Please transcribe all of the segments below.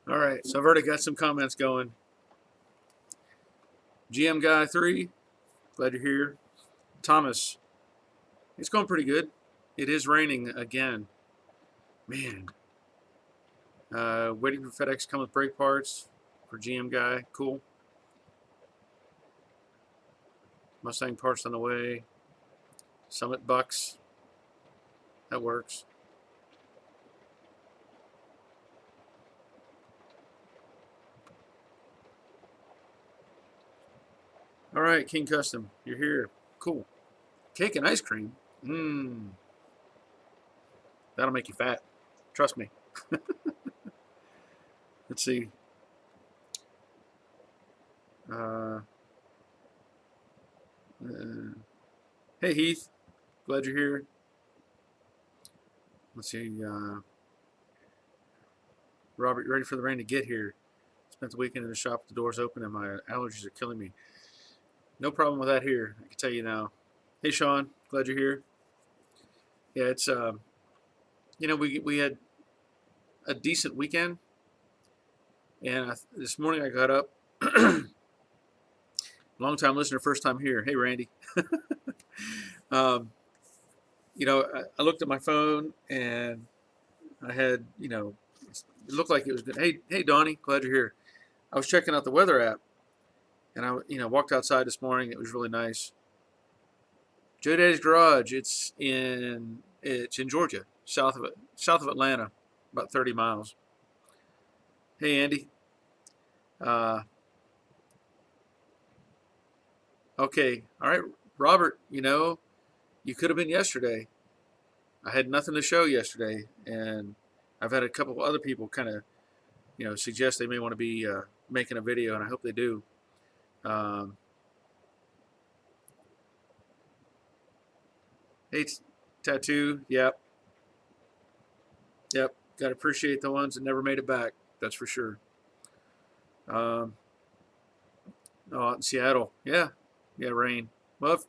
All right, so I've already got some comments going. GM Guy 3, glad you're here. Thomas, it's going pretty good. It is raining again. Man. Waiting for FedEx to come with brake parts for GM Guy. Cool. Mustang parts on the way. Summit Bucks. That works. All right, King Custom, you're here. Cool. Cake and ice cream. Mmm. That'll make you fat. Trust me. Let's see. Uh, uh, hey, Heath. Glad you're here. Let's see. Robert, you ready for the rain to get here? Spent the weekend in the shop with the doors open and my allergies are killing me. No problem with that here. I can tell you now. Hey, Sean. Glad you're here. Yeah, it's we had a decent weekend, and this morning I got up. Long time listener, first time here. Hey, Randy. um, I looked at my phone and I had, it looked like it was good. Hey, Donnie, glad you're here. I was checking out the weather app, and I, walked outside this morning. It was really nice. Joe Daddy's Garage. It's in Georgia, south of Atlanta, about 30 miles. Hey, Andy. Uh, okay, all right, Robert. You could have been yesterday. I had nothing to show yesterday, and I've had a couple of other people kind of, suggest they may want to be making a video, and I hope they do. Um, hey, Tattoo, yep. Got to appreciate the ones that never made it back. That's for sure. Um, oh, out in Seattle, yeah, rain. Well,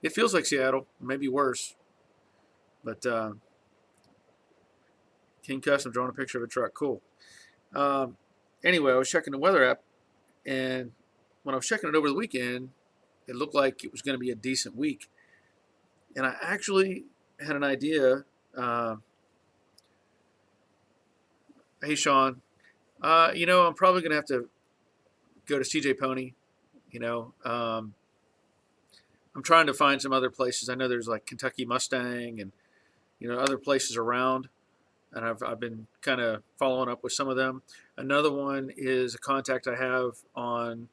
it feels like Seattle, maybe worse. But King Custom drawing a picture of a truck, cool. Um, anyway, I was checking the weather app, and when I was checking it over the weekend, it looked like it was going to be a decent week. And I actually had an idea. Uh, hey, Sean, I'm probably going to have to go to CJ Pony. You know, um, I'm trying to find some other places. I know there's like Kentucky Mustang and other places around, and I've been kind of following up with some of them. Another one is a contact I have on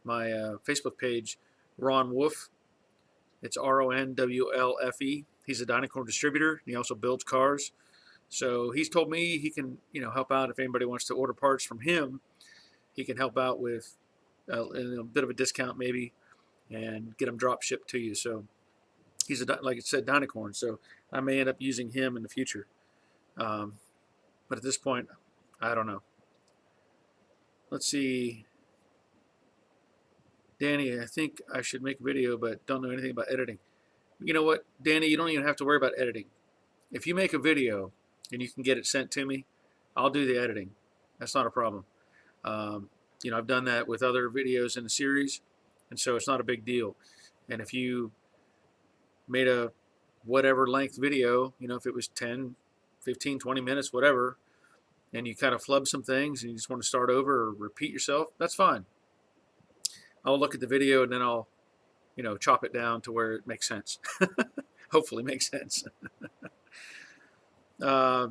my Facebook page, Ron Wolf. It's RONWLFE. He's a Dynacorn distributor. He also builds cars. So he's told me he can, help out if anybody wants to order parts from him. He can help out with a bit of a discount maybe, and get them drop shipped to you. So he's like I said, Dynacorn. So I may end up using him in the future. Um, but at this point, I don't know. Let's see. Danny, I think I should make a video, but don't know anything about editing. You know what, Danny? You don't even have to worry about editing. If you make a video and you can get it sent to me, I'll do the editing. That's not a problem. Um, I've done that with other videos in the series, and so it's not a big deal. And if you made a whatever length video, if it was 10, 15, 20 minutes, whatever, and you kind of flub some things and you just want to start over or repeat yourself, that's fine. I'll look at the video and then I'll, chop it down to where it makes sense. Hopefully makes sense. uh,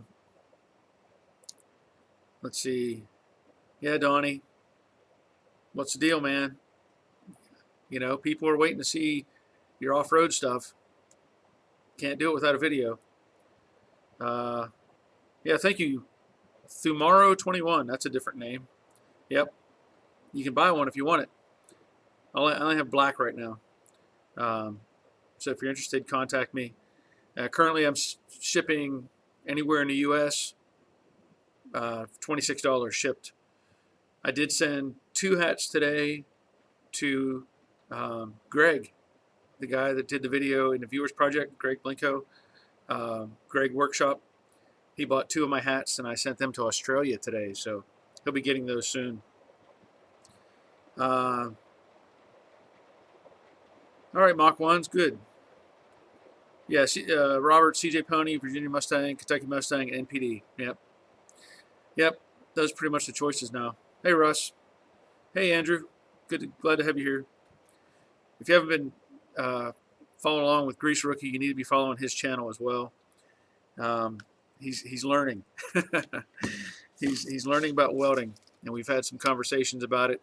let's see. Yeah, Donnie, what's the deal, man? People are waiting to see your off-road stuff. Can't do it without a video. Uh, yeah, thank you. Thumaro21, that's a different name. Yep, you can buy one if you want it. I only have black right now. So if you're interested, contact me. Currently, I'm shipping anywhere in the U.S. $26 shipped. I did send 2 hats today to Greg, the guy that did the video in the Viewers Project, Greg Blinko, Greg Workshop. He bought 2 of my hats, and I sent them to Australia today. So he'll be getting those soon. All right, Mach 1's good. Yeah, Robert, CJ Pony, Virginia Mustang, Kentucky Mustang, and NPD. Yep. Those are pretty much the choices now. Hey, Russ. Hey, Andrew. Glad to have you here. If you haven't been following along with Grease Rookie, you need to be following his channel as well. He's learning. he's learning about welding, and we've had some conversations about it.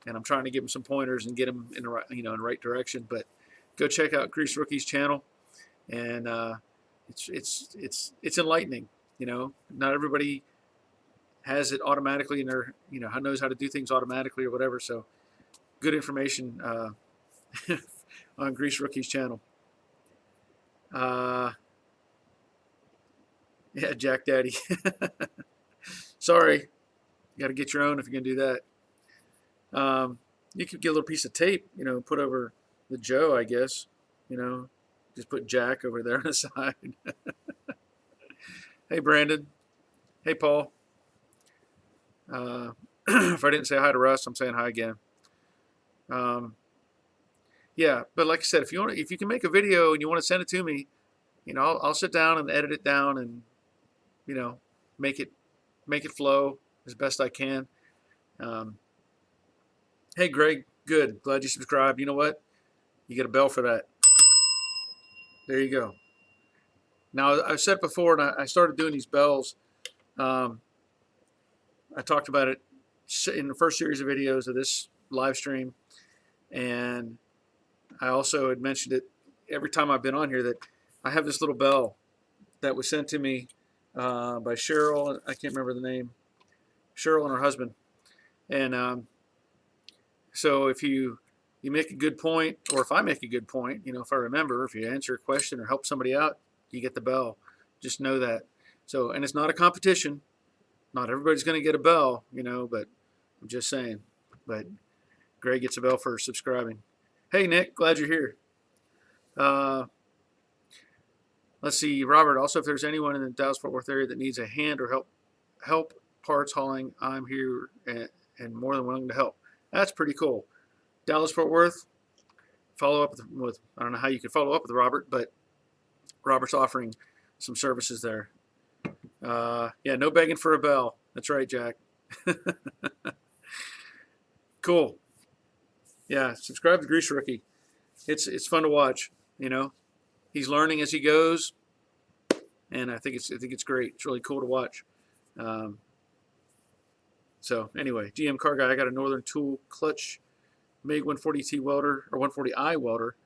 And I'm trying to give him some pointers and get him in the right, in the right direction. But go check out Grease Rookie's channel, and it's enlightening. Not everybody has it automatically in their, knows how to do things automatically or whatever. So good information on Grease Rookie's channel. Yeah, Jack Daddy. Sorry, you got to get your own if you're gonna do that. You could get a little piece of tape, put over the Joe, I guess. Just put Jack over there on the side. Hey, Brandon. Hey, Paul. If I didn't say hi to Russ, I'm saying hi again. Yeah, but like I said, if you can make a video and you want to send it to me, I'll sit down and edit it down and make it flow as best I can. Hey, Greg, good. Glad you subscribed. You know what? You get a bell for that. There you go. Now, I've said before, and I started doing these bells. I talked about it in the first series of videos of this live stream, and I also had mentioned it every time I've been on here that I have this little bell that was sent to me by Cheryl. I can't remember the name. Cheryl and her husband. And so if you make a good point, or if I make a good point, if I remember, if you answer a question or help somebody out, you get the bell. Just know that. So, and it's not a competition. Not everybody's going to get a bell, but I'm just saying. But Greg gets a bell for subscribing. Hey, Nick, glad you're here. Let's see, Robert. Also, if there's anyone in the Dallas-Fort Worth area that needs a hand or help parts hauling, I'm here and more than willing to help. That's pretty cool. Dallas-Fort Worth, follow up with, I don't know how you can follow up with Robert, but Robert's offering some services there. Yeah, no begging for a bell. That's right, Jack. Cool. Yeah, subscribe to Grease Rookie. It's fun to watch. He's learning as he goes, and I think it's great. It's really cool to watch. So anyway, GM Car Guy, I got a Northern Tool clutch MiG 140T welder or 140i welder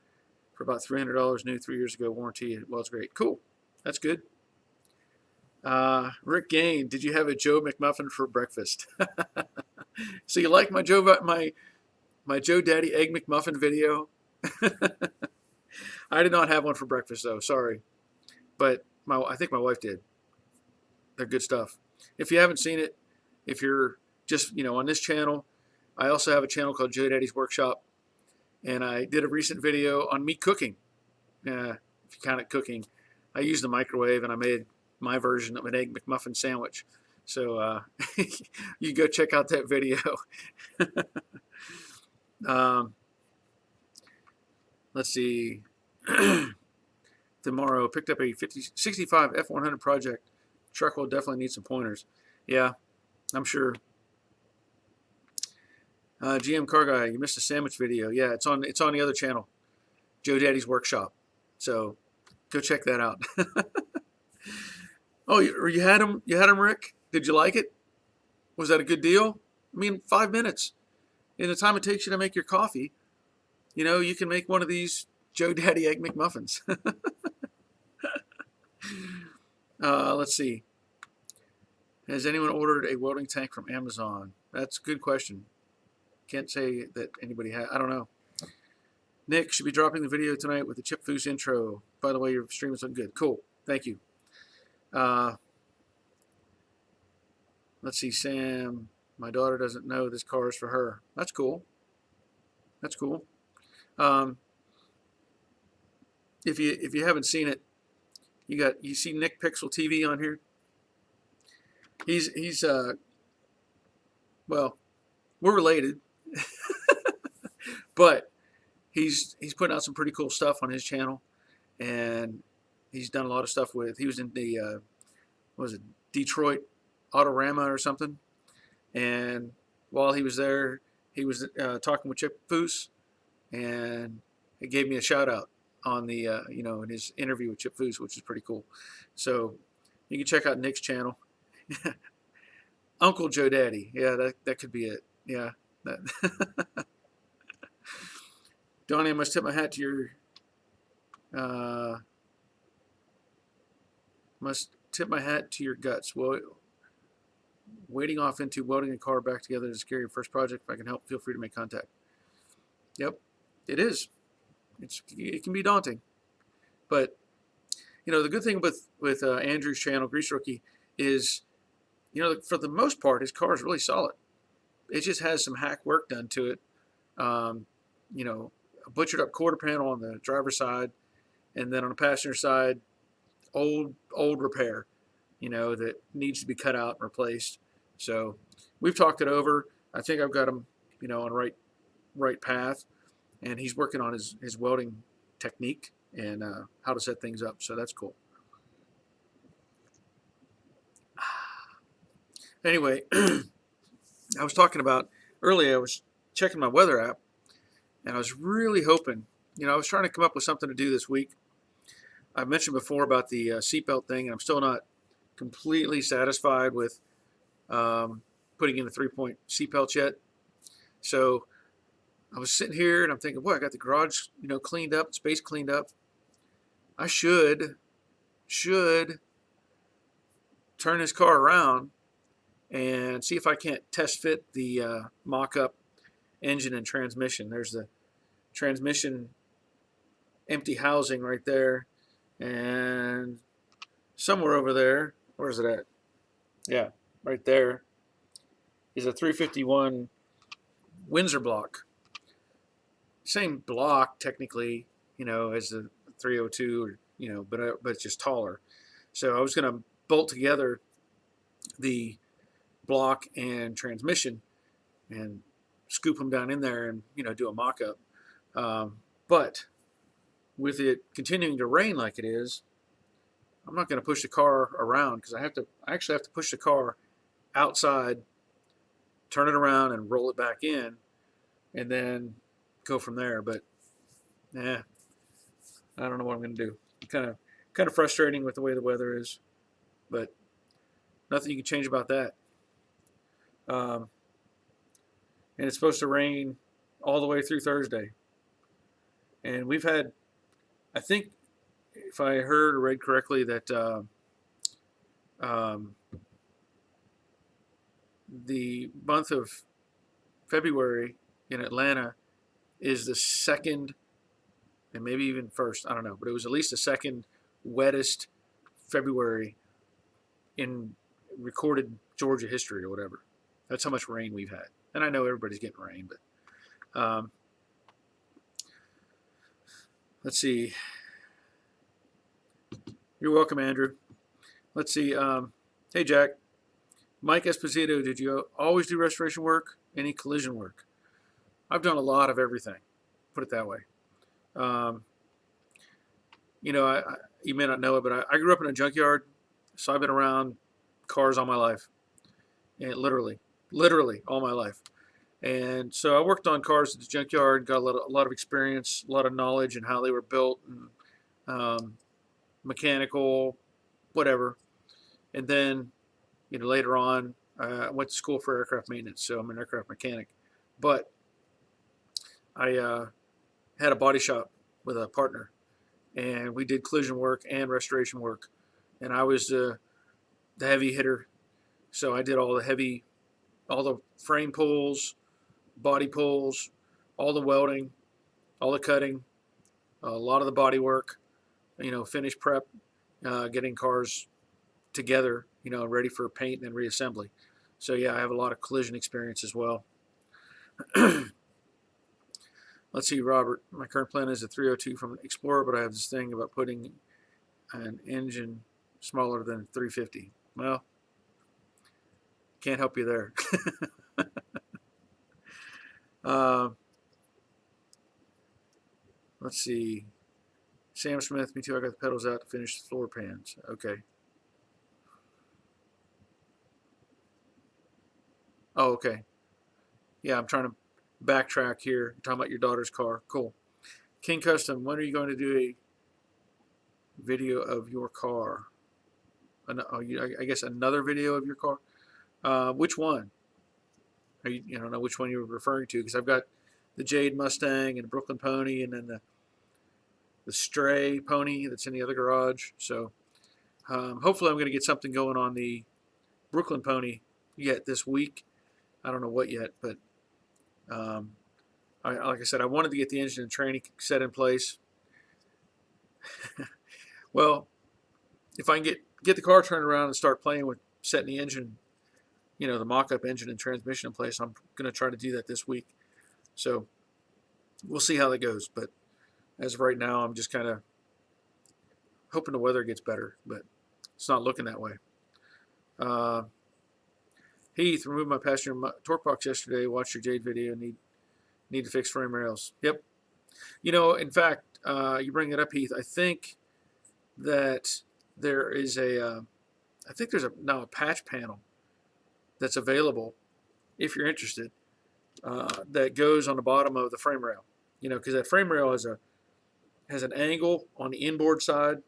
for about $300 new 3 years ago. Warranty. It welds great. Cool. That's good. Rick Gain, did you have a Joe McMuffin for breakfast? So you like my Joe Daddy Egg McMuffin video? I did not have one for breakfast though. Sorry, but I think my wife did. They're good stuff. If you haven't seen it, if you're just on this channel, I also have a channel called Joe Daddy's Workshop, and I did a recent video on me cooking. If you count it cooking, I used the microwave and I made my version of an Egg McMuffin sandwich. So you go check out that video. Let's see. Tomorrow, picked up a 65 F100 project. Truck will definitely need some pointers. Yeah, I'm sure. GM Car Guy, you missed a sandwich video. Yeah, it's on the other channel, Joe Daddy's Workshop. So go check that out. Oh, you had him, Rick? Did you like it? Was that a good deal? I mean, 5 minutes. In the time it takes you to make your coffee, you can make one of these Joe Daddy Egg McMuffins. Let's see. Has anyone ordered a welding tank from Amazon? That's a good question. Can't say that anybody has. I don't know. Nick should be dropping the video tonight with the Chip Foose intro. By the way, your stream is looking good. Cool. Thank you. Let's see, Sam. My daughter doesn't know this car is for her. That's cool. That's cool. If you haven't seen it, you see Nick Pixel TV on here. He's Well, we're related, but he's putting out some pretty cool stuff on his channel, and he's done a lot of stuff with. He was in the what was it, Detroit Autorama or something, and while he was there, he was talking with Chip Foose, and he gave me a shout out on the in his interview with Chip Foose, which is pretty cool. So you can check out Nick's channel. Uncle Joe Daddy. Yeah, that could be it. Yeah. Donnie, I must tip my hat to your guts. Well, wading off into welding a car back together is a scary first project. If I can help, feel free to make contact. Yep, it is. It can be daunting, but the good thing with Andrew's channel, Grease Rookie, is for the most part his car is really solid. It just has some hack work done to it. A butchered up quarter panel on the driver's side, and then on the passenger side, old repair, that needs to be cut out and replaced. So we've talked it over. I think I've got him, on right path, and he's working on his welding technique and how to set things up. So that's cool. Anyway, I was talking about earlier. I was checking my weather app, and I was really hoping. I was trying to come up with something to do this week. I mentioned before about the seatbelt thing, and I'm still not completely satisfied with putting in the 3-point seatbelts yet. So I was sitting here and I'm thinking, boy, I got the garage, cleaned up, space cleaned up. I should turn this car around and see if I can't test fit the mock-up engine and transmission. There's the transmission empty housing right there, and somewhere over there, where's it at? Yeah, right there is a 351 Windsor block. Same block technically, as the 302, but it's just taller. So I was going to bolt together the block and transmission and scoop them down in there and do a mock-up. But with it continuing to rain like it is, I'm not going to push the car around because I actually have to push the car outside, turn it around, and roll it back in, and then go from there. But I don't know what I'm going to do. Kind of frustrating with the way the weather is, but nothing you can change about that. And it's supposed to rain all the way through Thursday. And we've had, I think, if I heard or read correctly, that the month of February in Atlanta is the second, and maybe even first, I don't know, but it was at least the second wettest February in recorded Georgia history or whatever. That's how much rain we've had. And I know everybody's getting rain, but let's see. You're welcome, Andrew. Let's see. Hey, Jack. Mike Esposito, did you always do restoration work? Any collision work? I've done a lot of everything. Put it that way. You may not know it, but I grew up in a junkyard, so I've been around cars all my life, and literally all my life. And so I worked on cars at the junkyard, got a lot of experience, a lot of knowledge in how they were built, and mechanical, whatever. And then, later on, I went to school for aircraft maintenance, so I'm an aircraft mechanic. But I had a body shop with a partner, and we did collision work and restoration work. And I was the heavy hitter, so I did all the frame pulls, body pulls, all the welding, all the cutting, a lot of the body work, finish prep, getting cars together, ready for paint and reassembly. So yeah, I have a lot of collision experience as well. Let's see, Robert. My current plan is a 302 from Explorer, but I have this thing about putting an engine smaller than 350. Well, can't help you there. uh, let's see. Sam Smith, me too. I got the pedals out to finish the floor pans. Okay. Oh, okay. Yeah, I'm trying to backtrack here. You're talking about your daughter's car. Cool. King Custom, when are you going to do a video of your car? I guess another video of your car. Which one? I don't know which one you're referring to, because I've got the Jade Mustang and the Brooklyn Pony, and then the Stray Pony that's in the other garage. So hopefully I'm going to get something going on the Brooklyn Pony yet this week. I don't know what yet, but like I said, I wanted to get the engine and training set in place. Well, if I can get the car turned around and start playing with setting the engine, the mock-up engine and transmission in place, I'm going to try to do that this week. So we'll see how that goes. But as of right now, I'm just kind of hoping the weather gets better, but it's not looking that way. Heath, removed my passenger torque box yesterday. Watched your Jade video. Need to fix frame rails. Yep. In fact, you bring it up, Heath. I think that there is now a patch panel that's available if you're interested, that goes on the bottom of the frame rail. Because that frame rail has an angle on the inboard side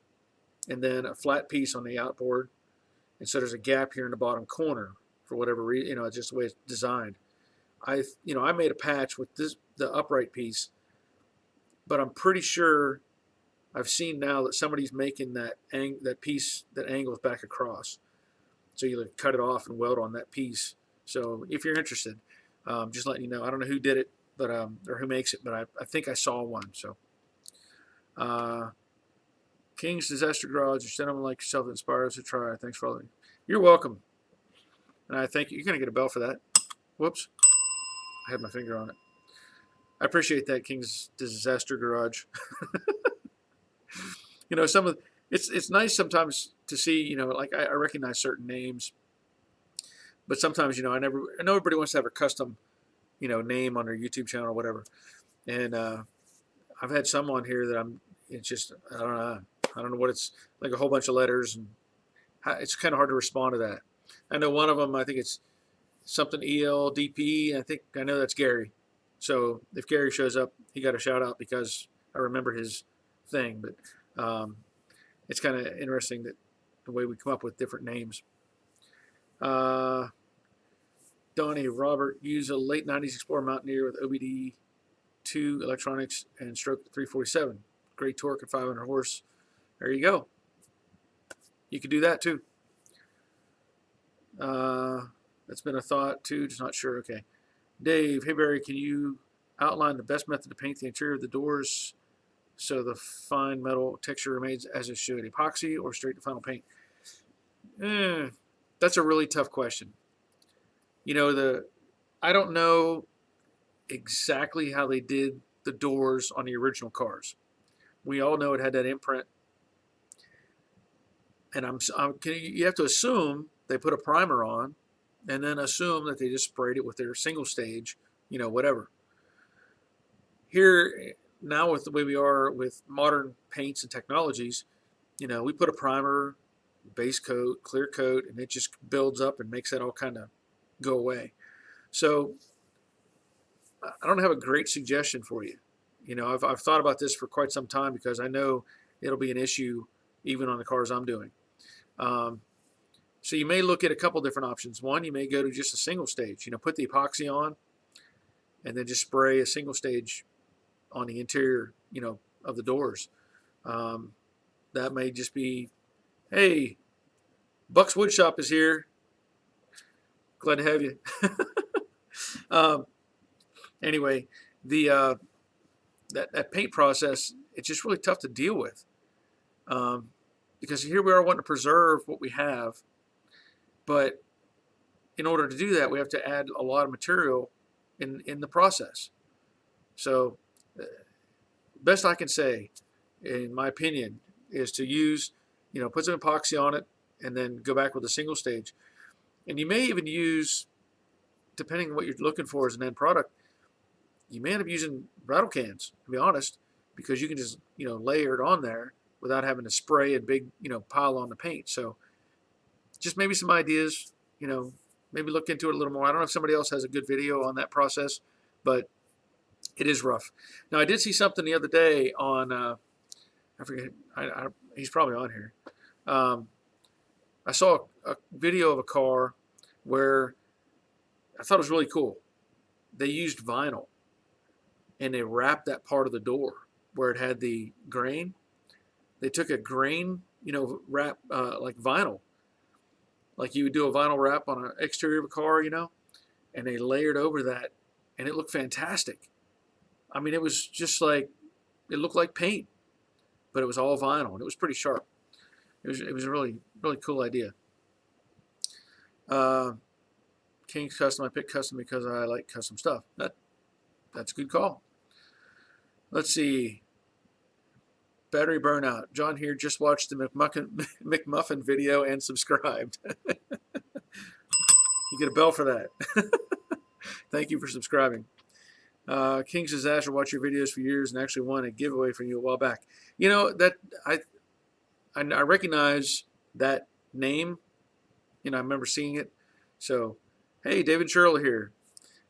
and then a flat piece on the outboard, and so there's a gap here in the bottom corner for whatever reason. It's just the way it's designed. I made a patch with the upright piece, but I'm pretty sure I've seen now that somebody's making that piece that angles back across. So you cut it off and weld on that piece. So if you're interested, just letting you know. I don't know who did it, but or who makes it, but I think I saw one. So King's Disaster Garage, a gentleman like yourself that inspires to try. Thanks for all that. You're welcome. And I think you're going to get a bell for that. Whoops. I had my finger on it. I appreciate that, King's Disaster Garage. It's nice sometimes to see, like I recognize certain names, but sometimes, I know everybody wants to have a custom, name on their YouTube channel or whatever. And I've had some on here that I don't know what it's like, a whole bunch of letters, and it's kind of hard to respond to that. I know one of them, I think it's something ELDP. I know that's Gary. So if Gary shows up, he got a shout out because I remember his thing. But it's kind of interesting that the way we come up with different names. Donnie, Robert, use a late 90s Explorer Mountaineer with OBD2 electronics and stroke 347. Great torque at 500 horse. There you go. You could do that too. That's been a thought too, just not sure. Okay. Dave, hey Barry, can you outline the best method to paint the interior of the doors so the fine metal texture remains as it should? Epoxy or straight to final paint? That's a really tough question. I don't know exactly how they did the doors on the original cars. We all know it had that imprint, and you have to assume they put a primer on, and then assume that they just sprayed it with their single stage, whatever. Here, now with the way we are with modern paints and technologies, we put a primer, base coat, clear coat, and it just builds up and makes that all kind of go away. So I don't have a great suggestion for you. I've thought about this for quite some time because I know it'll be an issue even on the cars I'm doing. So you may look at a couple different options. One, you may go to just a single stage, put the epoxy on and then just spray a single stage on the interior, of the doors. That may just be, hey, Buck's Woodshop is here. Glad to have you. Anyway, that paint process, it's just really tough to deal with. Because here we are wanting to preserve what we have, but in order to do that, we have to add a lot of material in the process. So best I can say, in my opinion, is to use, put some epoxy on it and then go back with a single stage. And you may even use depending on what you're looking for as an end product, you may end up using rattle cans, to be honest, because you can just, layer it on there without having to spray a big, pile on the paint. So just maybe some ideas, maybe look into it a little more. I don't know if somebody else has a good video on that process, but it is rough. Now, I did see something the other day on, I forget, he's probably on here. I saw a video of a car where I thought it was really cool. They used vinyl and they wrapped that part of the door where it had the grain. They took a grain, wrap, like vinyl, like you would do a vinyl wrap on an exterior of a car, and they layered over that, and it looked fantastic. I mean, it was just like, it looked like paint, but it was all vinyl, and it was pretty sharp. It was a really, really cool idea. King's Custom, I picked custom because I like custom stuff. That's a good call. Let's see. Battery burnout. John here just watched the McMuffin video and subscribed. You get a bell for that. Thank you for subscribing. King's Disaster, watch your videos for years and actually won a giveaway from you a while back. That I recognize that name. I remember seeing it. So, hey, David Sherrill here.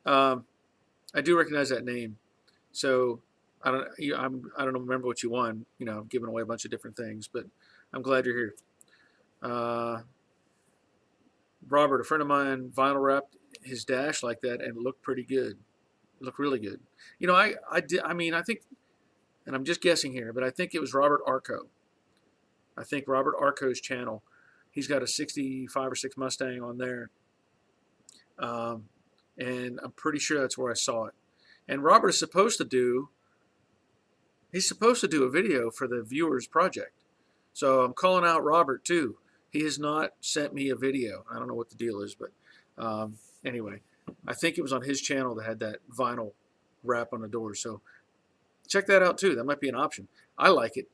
I do recognize that name. So I don't remember what you won. I've given away a bunch of different things, but I'm glad you're here. Robert, a friend of mine, vinyl wrapped his dash like that, and it looked pretty good. It looked really good. I think, and I'm just guessing here, but I think it was Robert Arco. I think Robert Arco's channel. He's got a 65 or 6 Mustang on there. And I'm pretty sure that's where I saw it. And Robert is supposed to do a video for the viewers project. So I'm calling out Robert too. He has not sent me a video. I don't know what the deal is, but anyway, I think it was on his channel that had that vinyl wrap on the door. So check that out too. That might be an option. I like it.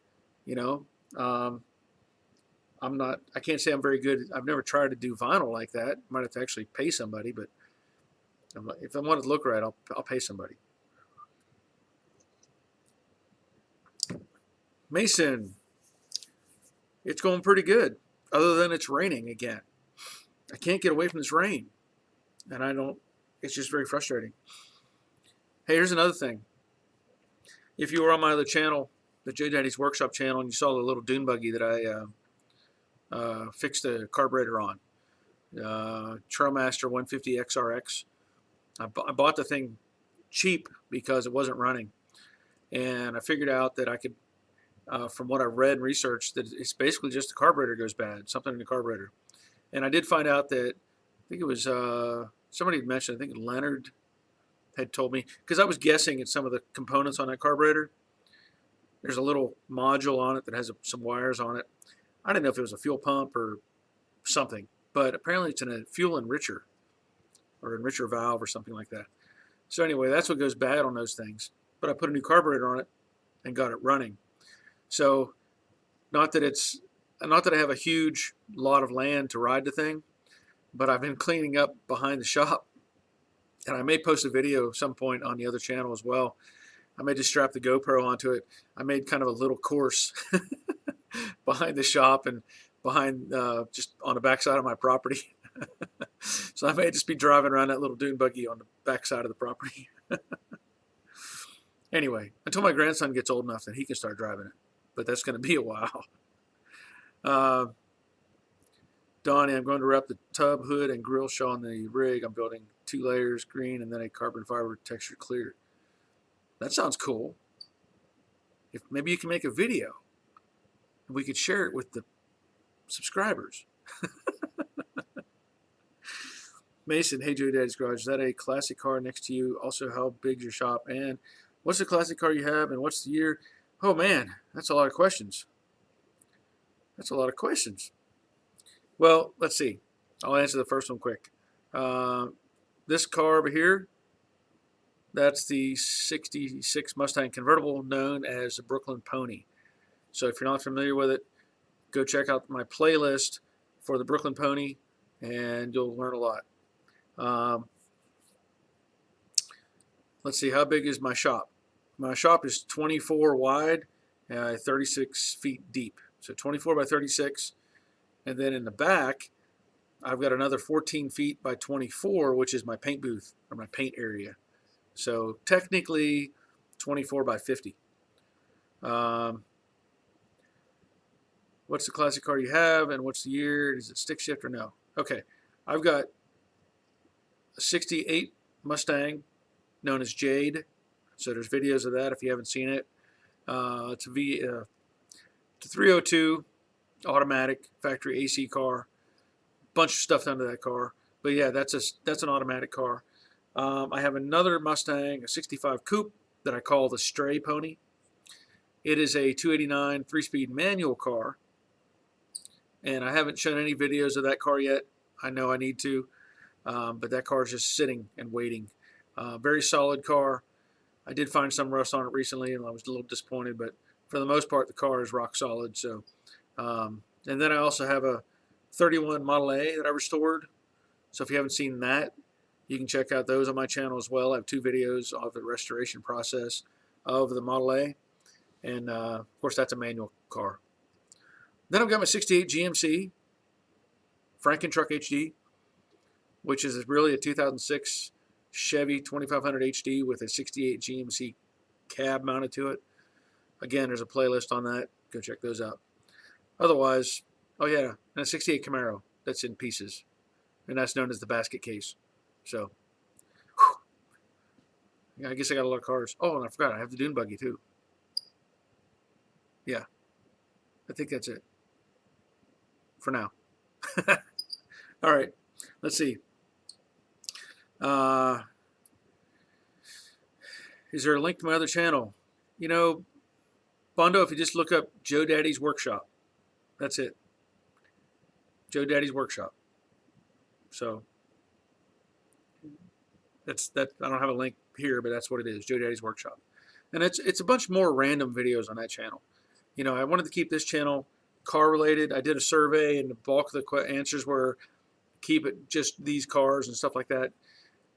I can't say I'm very good. I've never tried to do vinyl like that. Might have to actually pay somebody, but if I want it to look right, I'll pay somebody. Mason, it's going pretty good, other than it's raining again. I can't get away from this rain, and it's just very frustrating. Hey, here's another thing. If you were on my other channel, the J Daddy's Workshop channel, and you saw the little dune buggy that I fixed a carburetor on, Trailmaster 150 XRX. I bought the thing cheap because it wasn't running, and I figured out that I could, from what I read and researched, that it's basically just the carburetor goes bad, something in the carburetor. And I did find out that, I think it was somebody had mentioned, I think Leonard had told me, because I was guessing at some of the components on that carburetor. There's a little module on it that has some wires on it. I didn't know if it was a fuel pump or something, but apparently it's in a fuel enricher or enricher valve or something like that. So anyway, that's what goes bad on those things. But I put a new carburetor on it and got it running. So not that I have a huge lot of land to ride the thing, but I've been cleaning up behind the shop, and I may post a video at some point on the other channel as well. I may just strap the GoPro onto it. I made kind of a little course behind the shop and behind just on the backside of my property. So I may just be driving around that little dune buggy on the backside of the property. Anyway, until my grandson gets old enough that he can start driving it. But that's going to be a while. Donnie, I'm going to wrap the tub, hood, and grill shell on the rig. I'm building 2 layers, green, and then a carbon fiber textured clear. That sounds cool. If maybe you can make a video and we could share it with the subscribers. Mason, hey, Joey Daddy's Garage, is that a classic car next to you? Also, how big's your shop? And what's the classic car you have? And what's the year? Oh, man, that's a lot of questions. That's a lot of questions. Well, let's see. I'll answer the first one quick. This car over here, that's the 66 Mustang convertible known as the Brooklyn Pony. So if you're not familiar with it, go check out my playlist for the Brooklyn Pony, and you'll learn a lot. let's see, how big is my shop? My shop is 24 wide, 36 feet deep. So 24 by 36. And then in the back, I've got another 14 feet by 24, which is my paint booth or my paint area. So technically 24 by 50. What's the classic car you have and what's the year? Is it stick shift or no? Okay, I've got a 68 Mustang known as Jade. So there's videos of that if you haven't seen it. It's a 302 automatic factory AC car. Bunch of stuff done to that car. But yeah, that's an automatic car. I have another Mustang, a 65 Coupe that I call the Stray Pony. It is a 289 3-speed manual car. And I haven't shown any videos of that car yet. I know I need to. But that car is just sitting and waiting. Very solid car. I did find some rust on it recently, and I was a little disappointed. But for the most part, the car is rock solid. So, and then I also have a 31 Model A that I restored. So if you haven't seen that, you can check out those on my channel as well. I have 2 videos of the restoration process of the Model A. And, of course, that's a manual car. Then I've got my 68 GMC Franken Truck HD, which is really a 2006 Chevy 2500 HD with a 68 GMC cab mounted to it. Again, there's a playlist on that. Go check those out. Otherwise, oh yeah, and a 68 Camaro that's in pieces, and that's known as the basket case. So, yeah, I guess I got a lot of cars. Oh, and I forgot, I have the dune buggy too. Yeah, I think that's it for now. All right, let's see. Is there a link to my other channel? You know, Bondo, if you just look up Joe Daddy's Workshop, that's it. Joe Daddy's Workshop. So that's that. I don't have a link here, but that's what it is. Joe Daddy's Workshop, and it's a bunch more random videos on that channel. You know, I wanted to keep this channel car related. I did a survey, and the bulk of the answers were keep it just these cars and stuff like that.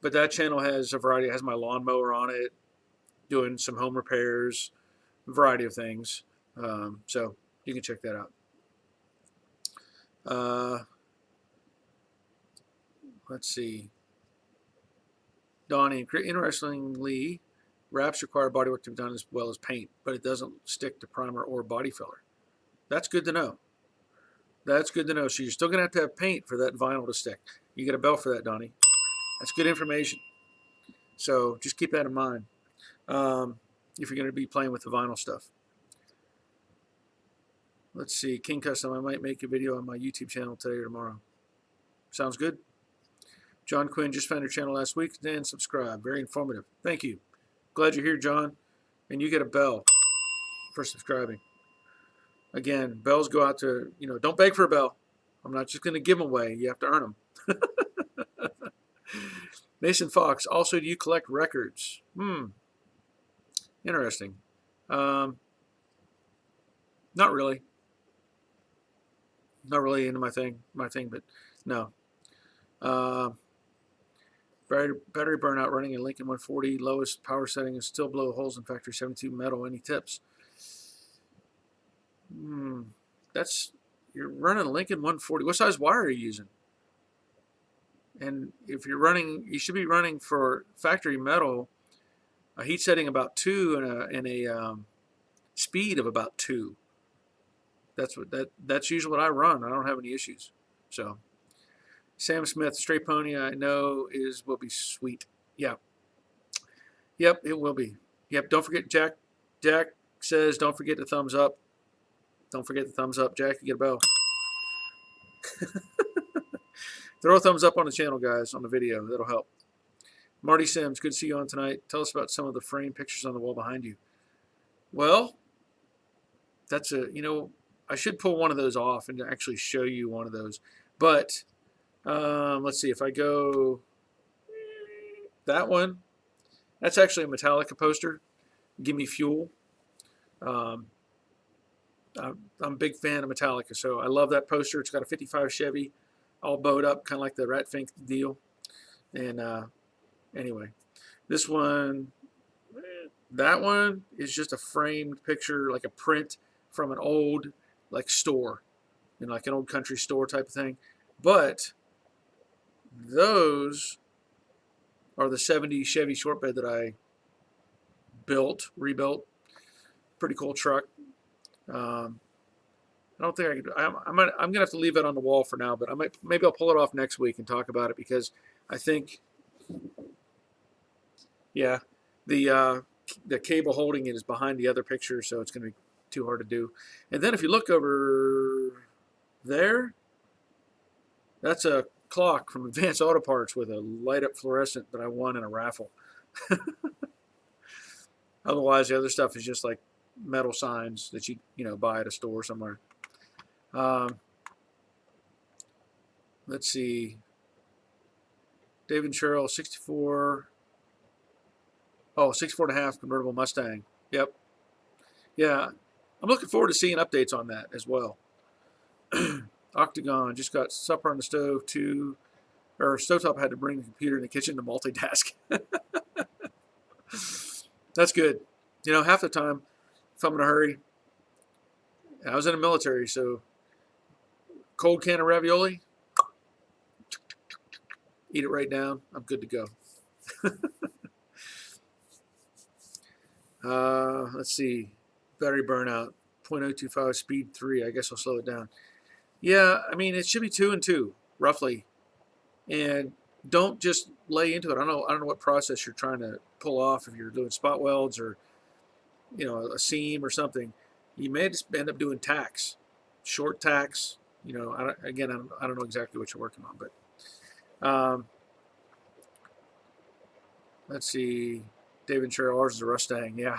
But that channel has a variety. It has my lawnmower on it, doing some home repairs, a variety of things. So you can check that out. Let's see. Donnie, interestingly, wraps require bodywork to be done as well as paint, but it doesn't stick to primer or body filler. That's good to know. That's good to know. So you're still going to have paint for that vinyl to stick. You get a bell for that, Donnie. That's good information. So just keep that in mind if you're going to be playing with the vinyl stuff. Let's see. King Custom, I might make a video on my YouTube channel today or tomorrow. Sounds good? John Quinn just found your channel last week and subscribe. Very informative. Thank you. Glad you're here, John. And you get a bell for subscribing. Again, bells go out to, you know, don't beg for a bell. I'm not just going to give them away. You have to earn them. Mason Fox, also, do you collect records? Interesting. Not really. Not really into my thing, but no. Battery burnout running in Lincoln 140. Lowest power setting is still blow holes in factory 72 metal. Any tips? You're running a Lincoln 140. What size wire are you using? And if you're running, you should be running for factory metal a heat setting about 2 and a speed of about 2. That's usually what I run. I don't have any issues. So Sam Smith, Stray Pony, I know will be sweet. Yeah. Yep, it will be. Yep. Don't forget Jack. Jack says don't forget the thumbs up. Don't forget the thumbs up, Jack. You get a bell. Throw a thumbs up on the channel, guys, on the video. That'll help. Marty Sims, good to see you on tonight. Tell us about some of the frame pictures on the wall behind you. Well, that's I should pull one of those off and actually show you one of those. But let's see. If I go that one, that's actually a Metallica poster. Give Me Fuel. I'm a big fan of Metallica, so I love that poster. It's got a 55 Chevy, all bowed up, kind of like the Rat Fink deal. And anyway, this one That one is just a framed picture, like a print from an old like store, like an old country store type of thing. But those are the '70s Chevy short bed that I rebuilt. Pretty cool truck. Um, I don't think I could. I'm gonna have to leave it on the wall for now, but maybe I'll pull it off next week and talk about it because I think, yeah, the uh, the cable holding it is behind the other picture, so it's gonna be too hard to do. And then if you look over there, that's a clock from Advanced Auto Parts with a light up fluorescent that I won in a raffle. Otherwise, the other stuff is just like metal signs that you buy at a store somewhere. Um, let's see. David Sherrill, 64. Oh, 64 and a half convertible Mustang. Yep. Yeah. I'm looking forward to seeing updates on that as well. Octagon just got supper on the stove too. Or Stovetop had to bring the computer in the kitchen to multitask. That's good. Half the time, if I'm in a hurry, I was in the military, so cold can of ravioli, eat it right down. I'm good to go. Let's see. Battery burnout, 0.025, speed 3. I guess I'll slow it down. Yeah, I mean, it should be 2 and 2, roughly. And don't just lay into it. I don't know what process you're trying to pull off. If you're doing spot welds or a seam or something, you may just end up doing tacks, short tacks. I don't know exactly what you're working on, but let's see. David Sherrill, ours is a Mustang. Yeah.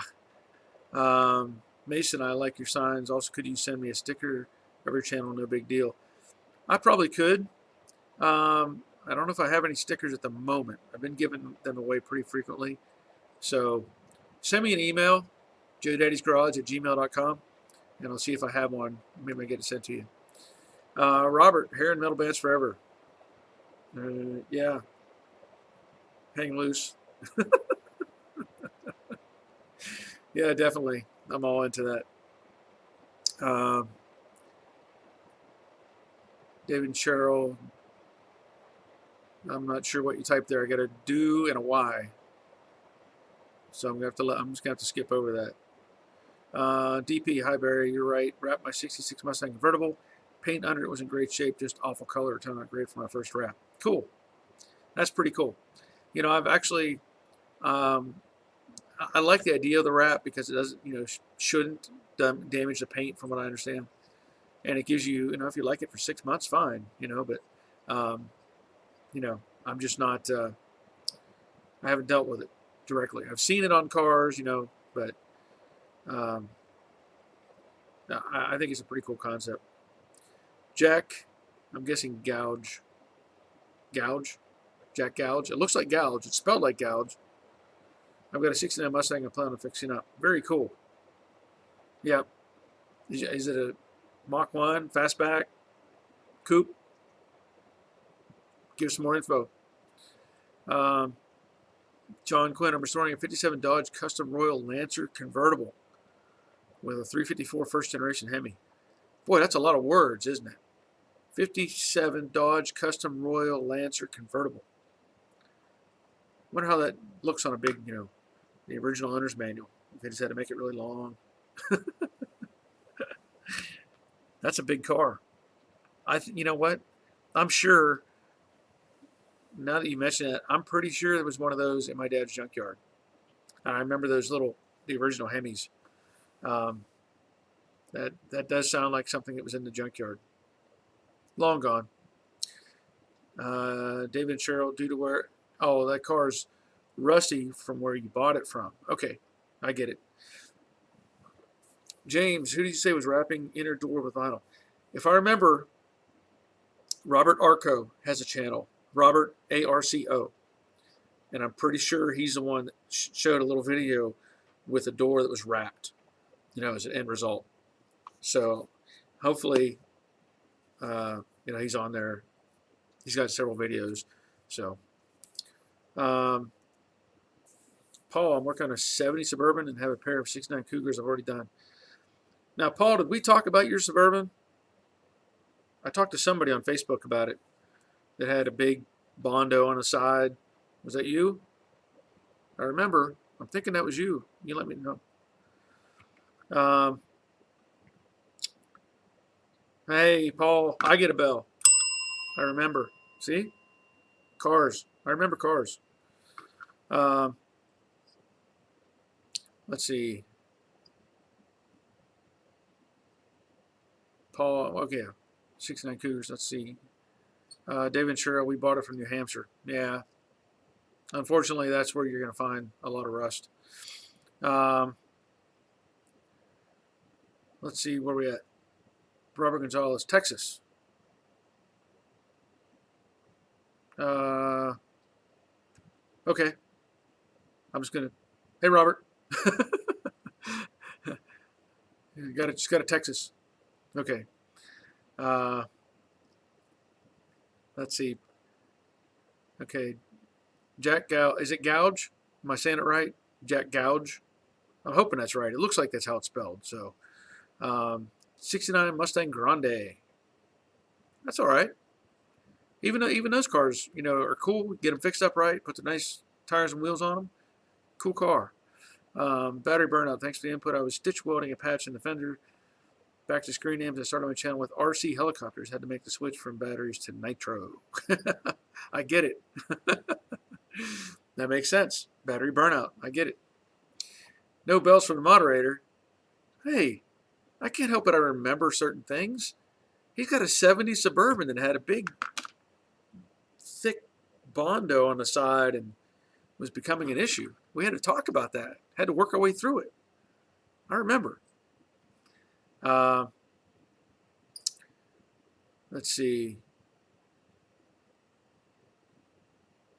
Mason, I like your signs. Also, could you send me a sticker of your channel? No big deal. I probably could. I don't know if I have any stickers at the moment. I've been giving them away pretty frequently. So send me an email, joedaddysgarage@gmail.com, and I'll see if I have one. Maybe I get it sent to you. Robert, hair and metal bands forever. Yeah, hang loose. Yeah, definitely. I'm all into that. David Sherrill. I'm not sure what you typed there. I got a do and a Y. So I'm just gonna have to skip over that. DP, hi Barry, you're right. Wrapped my '66 Mustang convertible. Paint under it was in great shape, just awful color. It turned out great for my first wrap. Cool. That's pretty cool. I've actually, I like the idea of the wrap because it doesn't, shouldn't damage the paint from what I understand. And it gives you, if you like it for 6 months, fine, but, I'm just not, I haven't dealt with it directly. I've seen it on cars, but I think it's a pretty cool concept. Jack, I'm guessing gouge. Gouge? Jack Gouge? It looks like gouge. It's spelled like gouge. I've got a '69 Mustang I plan on fixing up. Very cool. Yep. Is it a Mach 1, fastback, coupe? Give some more info. John Quinn, I'm restoring a '57 Dodge Custom Royal Lancer convertible with a 354 first generation Hemi. Boy, that's a lot of words, isn't it? '57 Dodge Custom Royal Lancer convertible. Wonder how that looks on a big, the original owner's manual. If they just had to make it really long. That's a big car. You know what? I'm sure, now that you mention it, I'm pretty sure there was one of those in my dad's junkyard. And I remember the original Hemis. That does sound like something that was in the junkyard. Long gone. David and Cheryl, due to where, oh, that car's rusty from where you bought it from. Okay, I get it. James, who did you say was wrapping inner door with vinyl? If I remember, Robert Arco has a channel, Robert ARCO, and I'm pretty sure he's the one that showed a little video with a door that was wrapped, as an end result. So hopefully, he's on there. He's got several videos. So, Paul, I'm working on a 70 Suburban and have a pair of 69 Cougars I've already done. Now, Paul, did we talk about your Suburban? I talked to somebody on Facebook about it that had a big Bondo on the side. Was that you? I remember. I'm thinking that was you. You let me know. Hey, Paul, I get a bell. I remember. See? Cars. I remember cars. Um, let's see. Paul, okay. 69 Cougars. Let's see. David and Cheryl, we bought it from New Hampshire. Yeah. Unfortunately, that's where you're going to find a lot of rust. Let's see where we at. Robert Gonzalez, Texas. Okay. I'm just going to. Hey, Robert. Just got a Texas. Okay. Let's see. Okay. Jack Gouge. Is it Gouge? Am I saying it right? Jack Gouge. I'm hoping that's right. It looks like that's how it's spelled. So, 69 Mustang Grande. That's all right. Even those cars, are cool. Get them fixed up right. Put the nice tires and wheels on them. Cool car. Battery burnout. Thanks for the input. I was stitch welding a patch in the fender. Back to screen names. I started my channel with RC helicopters. Had to make the switch from batteries to nitro. I get it. That makes sense. Battery burnout. I get it. No bells from the moderator. Hey, I can't help but I remember certain things. He's got a 70 Suburban that had a big, thick Bondo on the side and was becoming an issue. We had to talk about that. Had to work our way through it. I remember. Let's see.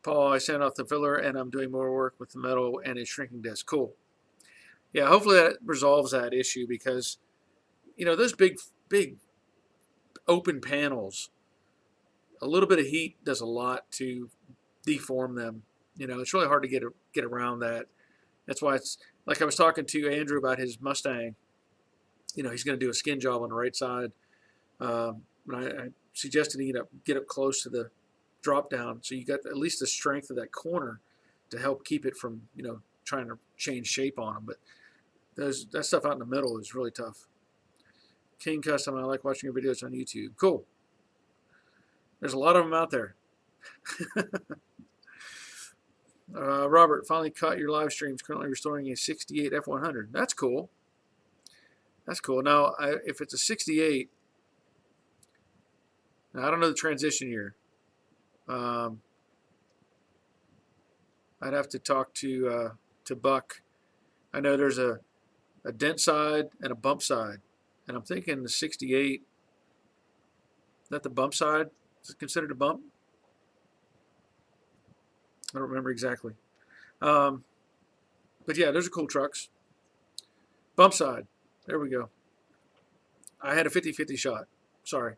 Paul, I sent off the filler and I'm doing more work with the metal and a shrinking disc. Cool. Yeah, hopefully that resolves that issue because, those big open panels, a little bit of heat does a lot to deform them. It's really hard to get around that. That's why it's like I was talking to Andrew about his Mustang. He's going to do a skin job on the right side. I suggested he get up close to the drop down so you got at least the strength of that corner to help keep it from trying to change shape on them. But that stuff out in the middle is really tough. King Custom, I like watching your videos on YouTube. Cool. There's a lot of them out there. Robert, finally caught your live streams. Currently restoring a 68 F100. That's cool. That's cool. Now, if it's a 68, now I don't know the transition year. I'd have to talk to Buck. I know there's a dent side and a bump side, and I'm thinking the 68. Is that the bump side? Is it considered a bump? I don't remember exactly. But yeah, those are cool trucks. Bump side. There we go. I had a 50-50 shot. Sorry.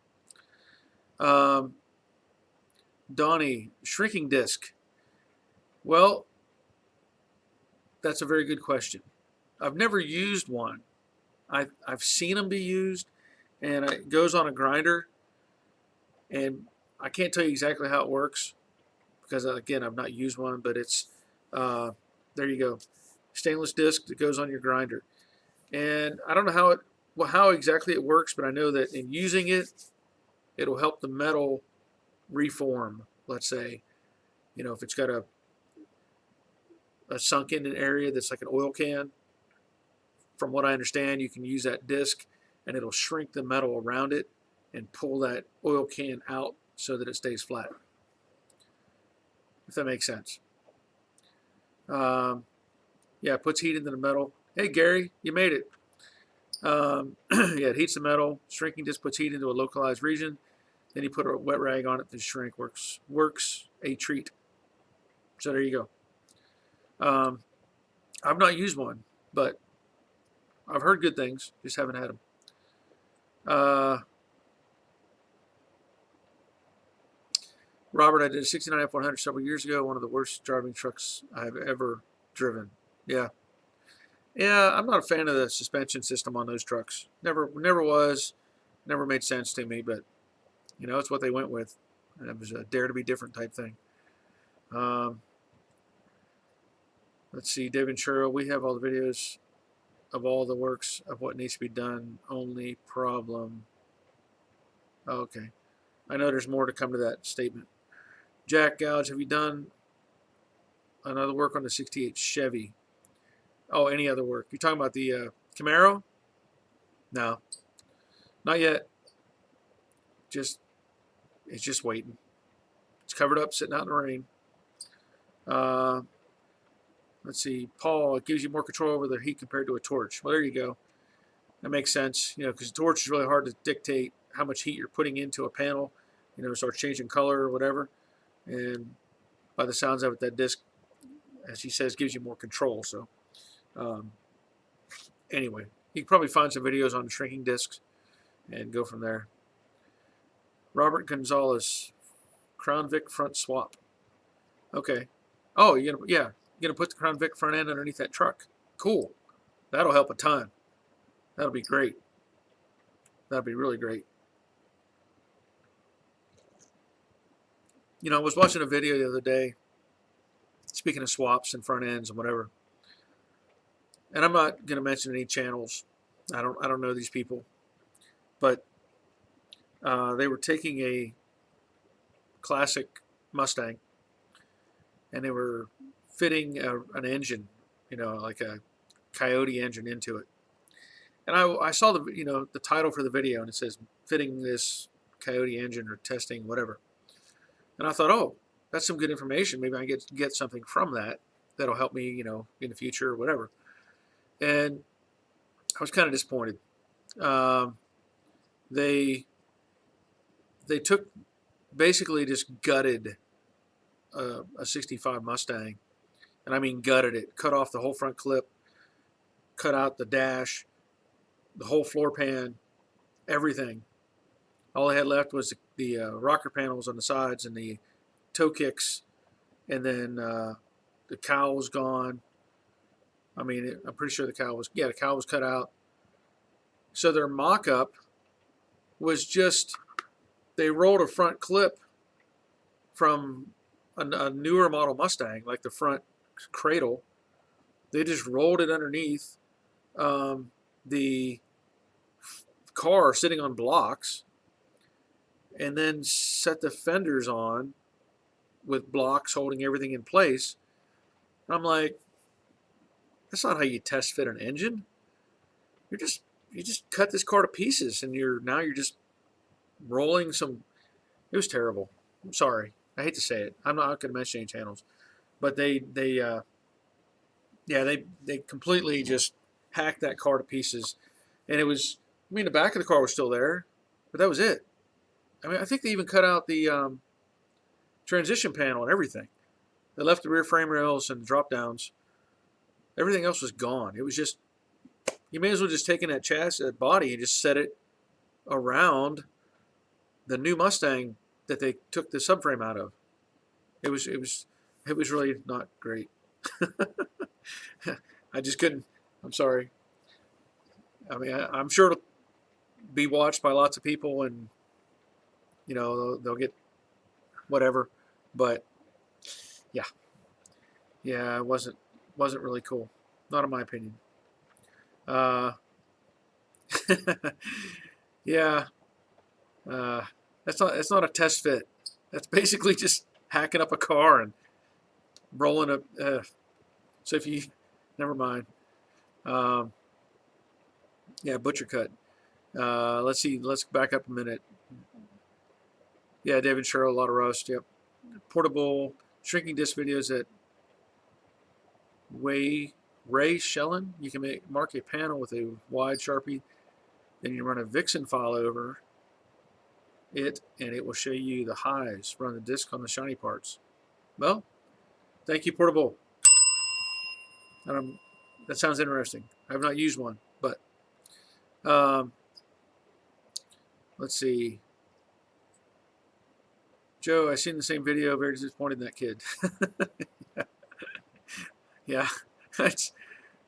Donnie, shrinking disc. Well, that's a very good question. I've never used one. I've seen them be used, and it goes on a grinder, and I can't tell you exactly how it works because, again, I've not used one, but it's, there you go. Stainless disc that goes on your grinder. And I don't know how exactly it works, but I know that in using it, it'll help the metal reform, let's say. If it's got a sunk in an area that's like an oil can, from what I understand, you can use that disc and it'll shrink the metal around it and pull that oil can out so that it stays flat. If that makes sense. Yeah, it puts heat into the metal. Hey, Gary, you made it. Yeah, it heats the metal. Shrinking disc puts heat into a localized region. Then you put a wet rag on it to shrink. Works a treat. So there you go. I've not used one, but I've heard good things. Just haven't had them. Robert, I did a 69 F100 several years ago. One of the worst driving trucks I've ever driven. Yeah. Yeah, I'm not a fan of the suspension system on those trucks. Never was. Never made sense to me, but it's what they went with. And it was a dare to be different type thing. Um, let's see, David Churro, we have all the videos of all the works of what needs to be done. Only problem. Oh, okay. I know there's more to come to that statement. Jack Gouge, have you done another work on the 68 Chevy? Oh, any other work? You're talking about the Camaro? No, not yet. It's just waiting. It's covered up, sitting out in the rain. Uh, let's see, Paul, it gives you more control over the heat compared to a torch. Well, there you go. That makes sense, because the torch is really hard to dictate how much heat you're putting into a panel. It starts changing color or whatever. And by the sounds of it, that disc, as he says, gives you more control. So anyway, you can probably find some videos on shrinking discs and go from there. Robert Gonzalez, Crown Vic front swap. Okay. Oh, you're gonna put the Crown Vic front end underneath that truck. Cool. That'll help a ton. That'll be great. That'll be really great. I was watching a video the other day, speaking of swaps and front ends and whatever. And I'm not gonna mention any channels. I don't know these people, but they were taking a classic Mustang and they were fitting an engine, like a Coyote engine into it. And I saw the title for the video, and it says fitting this Coyote engine or testing whatever. And I thought, oh, that's some good information. Maybe I can get something from that that'll help me, in the future or whatever. And I was kind of disappointed. They took basically just gutted a 65 Mustang, and I mean gutted it, cut off the whole front clip, cut out the dash, the whole floor pan, everything. All I had left was the rocker panels on the sides and the toe kicks, and then the cowl was gone. I mean, I'm pretty sure the cowl was cut out. So their mock-up was just, they rolled a front clip from a newer model Mustang, like the front cradle. They just rolled it underneath the car sitting on blocks, and then set the fenders on with blocks holding everything in place. And I'm like, that's not how you test fit an engine. You just cut this car to pieces, and you're just rolling some. It was terrible. I'm sorry. I hate to say it. I'm not going to mention any channels, but they completely just hacked that car to pieces. And it was, the back of the car was still there, but that was it. I mean, I think they even cut out the transition panel and everything. They left the rear frame rails and the drop downs. Everything else was gone. It was just, you may as well just taken that chassis, that body, and just set it around the new Mustang that they took the subframe out of. It was really not great. I just couldn't. I'm sorry. I mean, I'm sure it'll be watched by lots of people, and they'll get whatever. But yeah, it wasn't really cool. Not in my opinion. Yeah. That's not a test fit. That's basically just hacking up a car and rolling a. So if you, never mind. Yeah, butcher cut. Let's see. Let's back up a minute. Yeah, David Sherrill, a lot of rust. Yep. Portable shrinking disc videos at Ray Schellen. You can mark a panel with a wide Sharpie. Then you run a Vixen file over it, and it will show you the highs. Run the disc on the shiny parts. Well, thank you, Portable. That sounds interesting. I have not used one, but let's see. Joe, I seen the same video. Very disappointed in that kid. Yeah,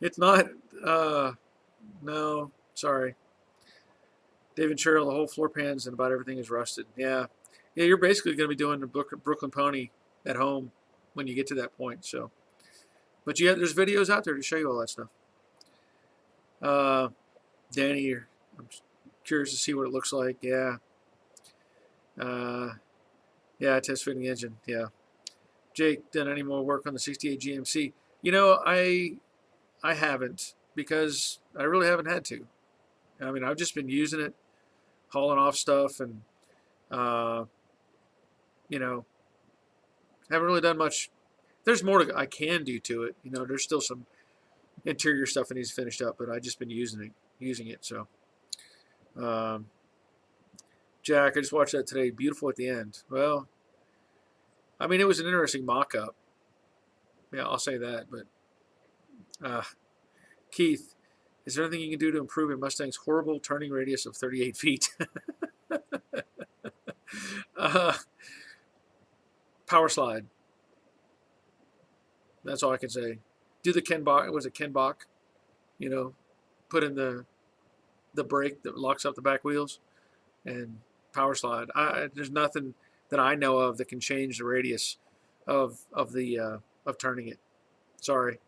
It's not. No, sorry. David Sherrill, the whole floor pans and about everything is rusted. Yeah. Yeah, you're basically going to be doing the Brooklyn Pony at home when you get to that point. So, but yeah, there's videos out there to show you all that stuff. Danny, I'm curious to see what it looks like. Yeah. Yeah, test fitting engine. Yeah. Jake, done any more work on the 68 GMC? You know, I haven't because I really haven't had to. I mean, I've just been using it, hauling off stuff, and uh, you know, haven't really done much. There's more I can do to it. You know, there's still some interior stuff that needs finished up, but I've just been using it. So, um, Jack, I just watched that today. Beautiful at the end. Well, I mean, it was an interesting mock-up. Yeah, I'll say that. But Keith, is there anything you can do to improve a Mustang's horrible turning radius of 38 feet? Power slide. That's all I can say. Do the Ken Bach. Was it Ken Bach? You know, put in the brake that locks up the back wheels and power slide. There's nothing that I know of that can change the radius of turning it. Sorry.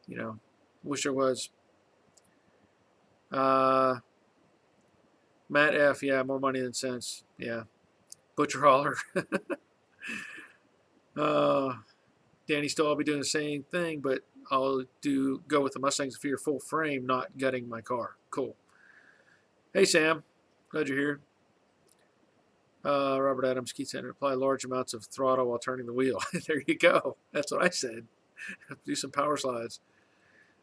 You know, wish there was. Matt F. Yeah, more money than sense. Yeah. Butcher Holler. Danny still, I'll be doing the same thing, but I'll go with the Mustang Zafir full frame, not gutting my car. Cool. Hey, Sam. Glad you're here. Robert Adams, Keith Center. Apply large amounts of throttle while turning the wheel. There you go. That's what I said. Do some power slides.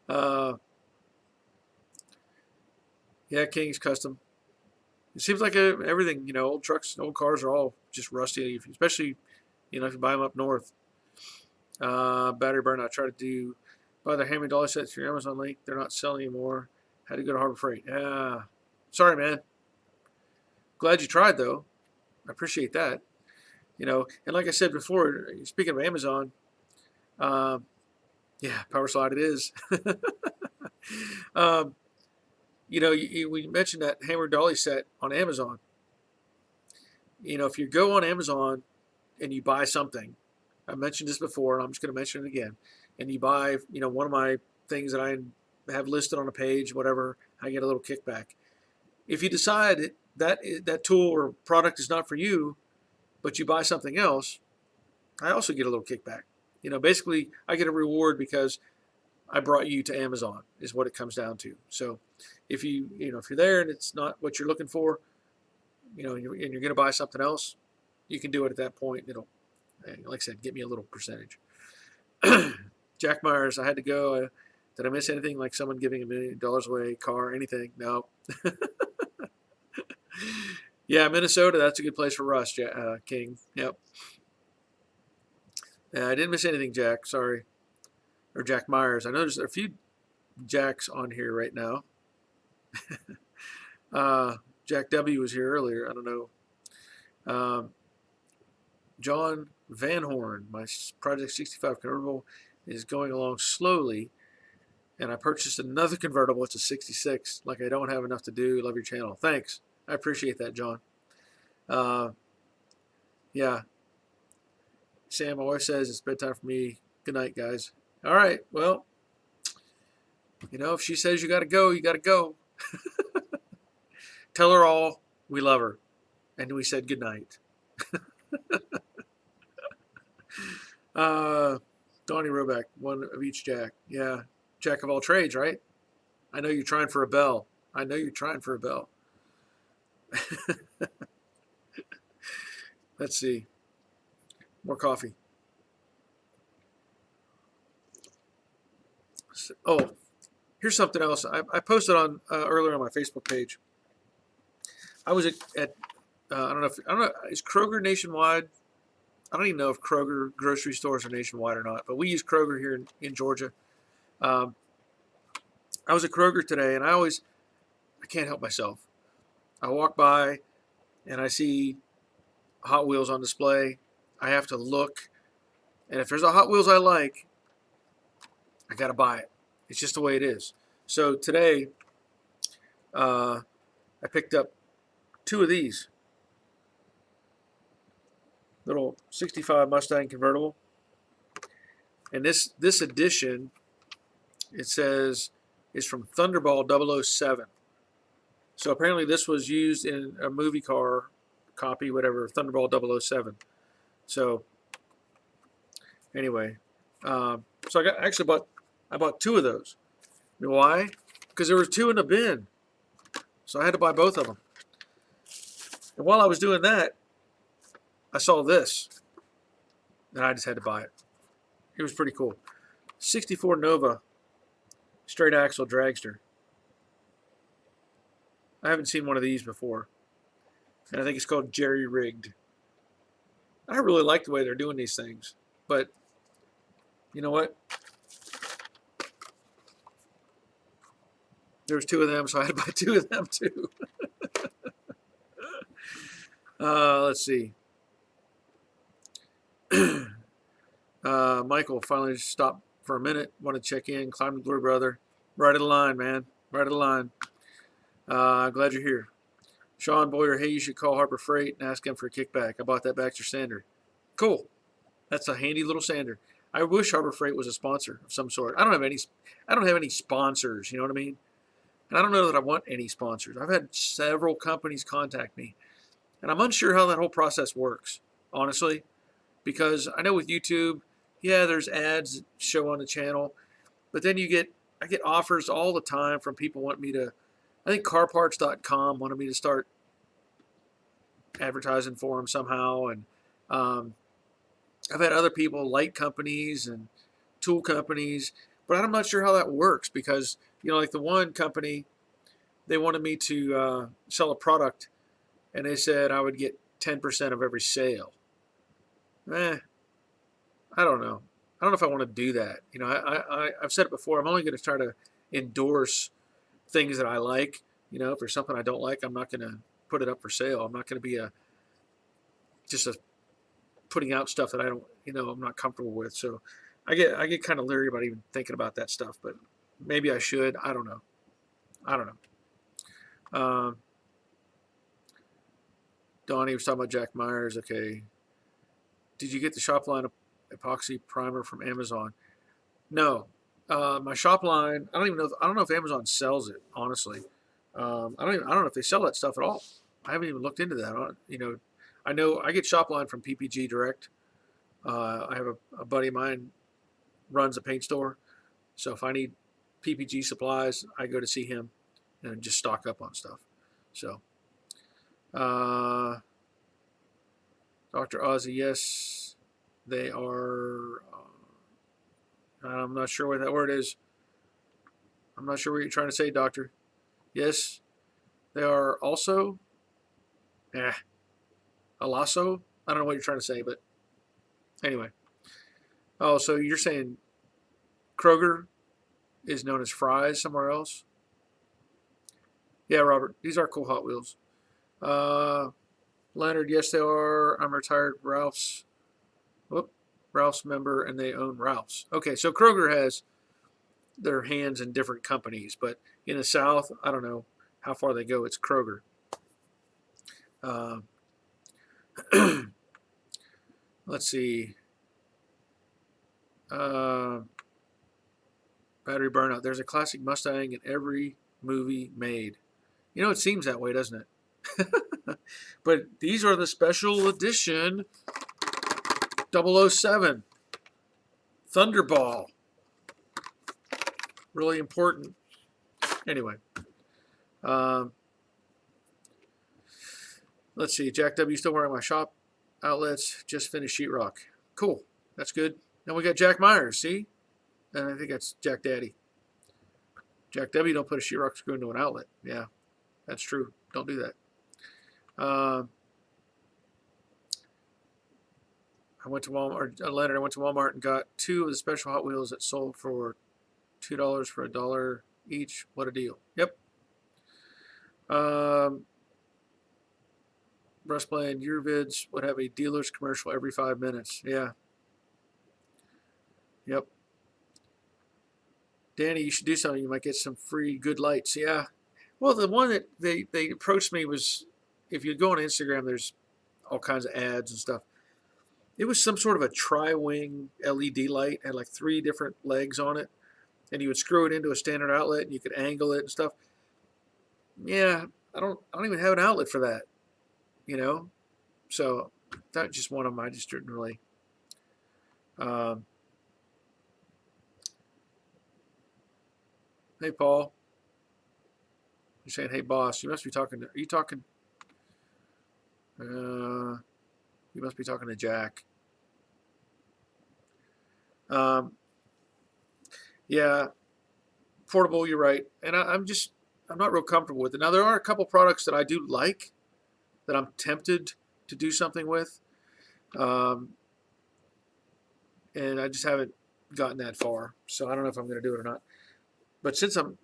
Yeah, King's Custom. It seems like everything, you know, old trucks, old cars are all just rusty, especially, you know, if you buy them up north. Battery burnout. Try to buy the Hammy Dollar sets through Amazon link. They're not selling anymore. Had to go to Harbor Freight. Sorry, man. Glad you tried, though. I appreciate that. You know, and like I said before, speaking of Amazon, yeah, power slide it is. You know, we mentioned that Hammer Dolly set on Amazon. You know, if you go on Amazon and you buy something, I mentioned this before, and I'm just going to mention it again, and you buy, you know, one of my things that I have listed on a page, whatever, I get a little kickback. If you decide that tool or product is not for you, but you buy something else, I also get a little kickback. You know, basically, I get a reward because I brought you to Amazon, is what it comes down to. So, if you're there and it's not what you're looking for, you know, and you're going to buy something else, you can do it at that point. It'll, like I said, get me a little percentage. Jack Myers, I had to go. Did I miss anything? Like someone giving $1 million away, car, anything? No. Yeah, Minnesota. That's a good place for Russ, King. Yep. I didn't miss anything, Jack. Sorry. Or Jack Myers. I know there's a few Jacks on here right now. Jack W was here earlier. I don't know. John Van Horn, my Project 65 convertible is going along slowly, and I purchased another convertible. It's a 66. Like I don't have enough to do. Love your channel. Thanks. I appreciate that, John. Yeah. Sam, my wife says it's bedtime for me. Good night, guys. All right. Well, you know, if she says you got to go, you got to go. Tell her all we love her. And we said good night. Donnie Roback, one of each Jack. Yeah. Jack of all trades, right? I know you're trying for a bell. I know you're trying for a bell. Let's see. More coffee. Oh, here's something else. I posted on earlier on my Facebook page. I was at I don't know, is Kroger nationwide? I don't even know if Kroger grocery stores are nationwide or not, but we use Kroger here in Georgia. I was at Kroger today, and I can't help myself. I walk by, and I see Hot Wheels on display. I have to look, and if there's a Hot Wheels I like, I got to buy it. It's just the way it is. So today, I picked up 2 of these little 65 Mustang convertible, and this edition, it says, is from Thunderball 007. So apparently this was used in a movie car copy, whatever, Thunderball 007. So anyway, so I bought 2 of those. You know why? Because there were 2 in the bin, so I had to buy both of them. And while I was doing that, I saw this, and I just had to buy it. It was pretty cool. 64 Nova straight axle dragster. I haven't seen one of these before, and I think it's called Jerry Rigged. I really like the way they're doing these things, but you know what? There's 2 of them, so I had to buy 2 of them too. Let's see. Michael finally stopped for a minute. Want to check in. Climb the glory, brother. Right of the line, man. Right of the line. Glad you're here. Sean Boyer, hey, you should call Harbor Freight and ask them for a kickback. I bought that Baxter sander. Cool. That's a handy little sander. I wish Harbor Freight was a sponsor of some sort. I don't have any sponsors, you know what I mean? And I don't know that I want any sponsors. I've had several companies contact me, and I'm unsure how that whole process works, honestly, because I know with YouTube, yeah, there's ads that show on the channel, but then I get offers all the time from people wanting me to. I think CarParts.com wanted me to start advertising for them somehow, and I've had other people, light companies and tool companies, but I'm not sure how that works because, like the one company, they wanted me to sell a product, and they said I would get 10% of every sale. I don't know. I don't know if I want to do that. I've said it before. I'm only going to try to endorse things that I like. If there's something I don't like, I'm not going to put it up for sale. I'm not going to be just putting out stuff that I don't, I'm not comfortable with. So I get kind of leery about even thinking about that stuff, but maybe I should. I don't know. Donnie was talking about Jack Myers. Okay. Did you get the Shopline epoxy primer from Amazon? No. My Shopline, I don't know if Amazon sells it, honestly. I don't know if they sell that stuff at all. I haven't even looked into that. I know I get Shopline from PPG Direct. I have a buddy of mine runs a paint store, so if I need PPG supplies, I go to see him and just stock up on stuff. So, Dr. Ozzy, yes, they are. I'm not sure what that word is. I'm not sure what you're trying to say, Doctor. Yes, they are also. Alasso. I don't know what you're trying to say, but anyway. Oh, so you're saying Kroger is known as Fry's somewhere else? Yeah, Robert. These are cool Hot Wheels. Leonard, yes, they are. I'm retired Ralph's member, and they own Ralph's. Okay, so Kroger has their hands in different companies, but in the South, I don't know how far they go. It's Kroger. Let's see. Battery burnout. There's a classic Mustang in every movie made. It seems that way, doesn't it? But these are the special edition 007 Thunderball. Really important. Anyway. Let's see. Jack W. still wearing my shop outlets. Just finished sheetrock. Cool. That's good. Then we got Jack Myers. See? And I think that's Jack Daddy. Jack W. don't put a sheetrock screw into an outlet. Yeah, that's true. Don't do that. I went to Walmart. Leonard, I went to Walmart and got 2 of the special Hot Wheels that sold for $2 for $1 each. What a deal. Yep. Breastplane, your vids would have a dealer's commercial every 5 minutes. Yeah. Yep. Danny, you should do something. You might get some free good lights. Yeah. Well, the one that they approached me was, if you go on Instagram, there's all kinds of ads and stuff. It was some sort of a tri-wing LED light, had like 3 different legs on it, and you would screw it into a standard outlet, and you could angle it and stuff. Yeah, I don't even have an outlet for that, you know. So that's just one of them. I just didn't really. Um, hey, Paul. You're saying, "Hey, boss." You must be talking to. Are you talking? You must be talking to Jack. Um, yeah, portable. You're right, and I'm not real comfortable with it. Now there are a couple products that I do like, that I'm tempted to do something with, um, and I just haven't gotten that far. So I don't know if I'm going to do it or not. But since I'm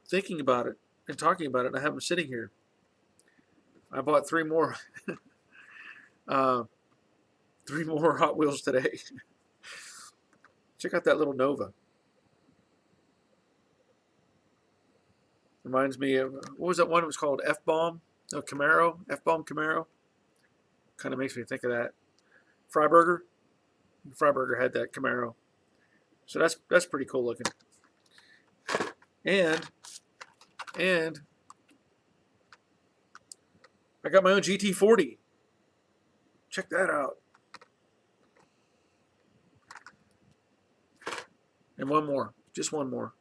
thinking about it and talking about it, and I have them sitting here, I bought 3 more, uh, 3 more Hot Wheels today. Check out that little Nova. Reminds me of, what was that one? It was called F-Bomb. No, Camaro. F-Bomb Camaro. Kind of makes me think of that. Freiburger. Freiburger had that Camaro. So that's pretty cool looking. And I got my own GT40. Check that out. And one more. Just one more.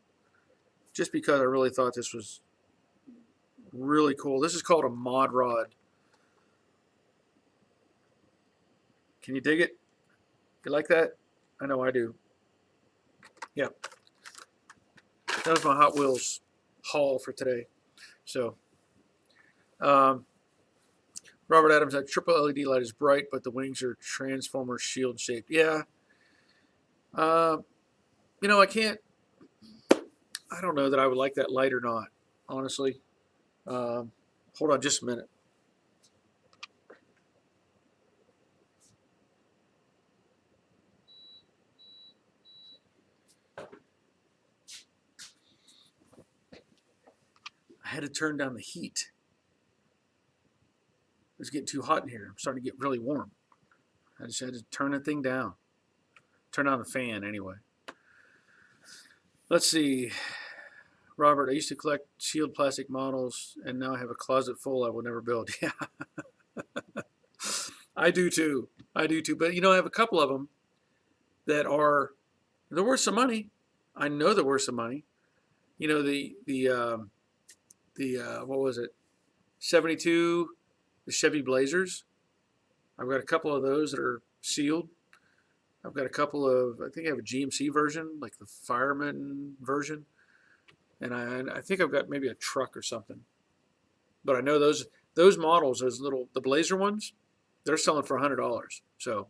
Just because I really thought this was really cool. This is called a Mod Rod. Can you dig it? You like that? I know I do. Yeah. That was my Hot Wheels haul for today. So, Robert Adams, that triple LED light is bright, but the wings are transformer shield shaped. Yeah. You know, I don't know that I would like that light or not, honestly. Hold on just a minute. I had to turn down the heat. It was getting too hot in here. I'm starting to get really warm. I just had to turn the thing down. Turn on the fan anyway. Let's see. Robert, I used to collect sealed plastic models, and now I have a closet full I will never build. Yeah. I do too. I do too. But, you know, I have a couple of them that are, they're worth some money. I know they're worth some money. You know, what was it? 72, the Chevy Blazers. I've got a couple of those that are sealed. I've got a couple of, I think I have a GMC version, like the Fireman version. And I think I've got maybe a truck or something. But I know those models, the Blazer ones, they're selling for $100. So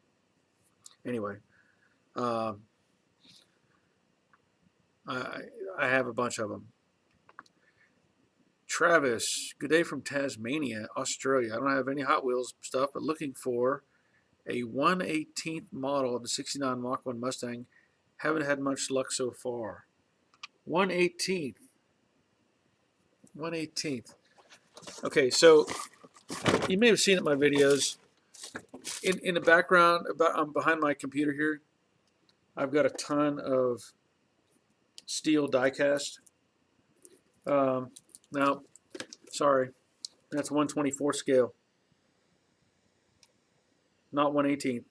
anyway, I have a bunch of them. Travis, good day from Tasmania, Australia. I don't have any Hot Wheels stuff, but looking for a 1/18th model of the 69 Mach 1 Mustang. Haven't had much luck so far. 1/18th. 1/18th. Okay, so you may have seen it in my videos. In the background, I'm behind my computer here. I've got a ton of steel die-cast. Now, sorry, that's 1/24 scale, not 1/18th,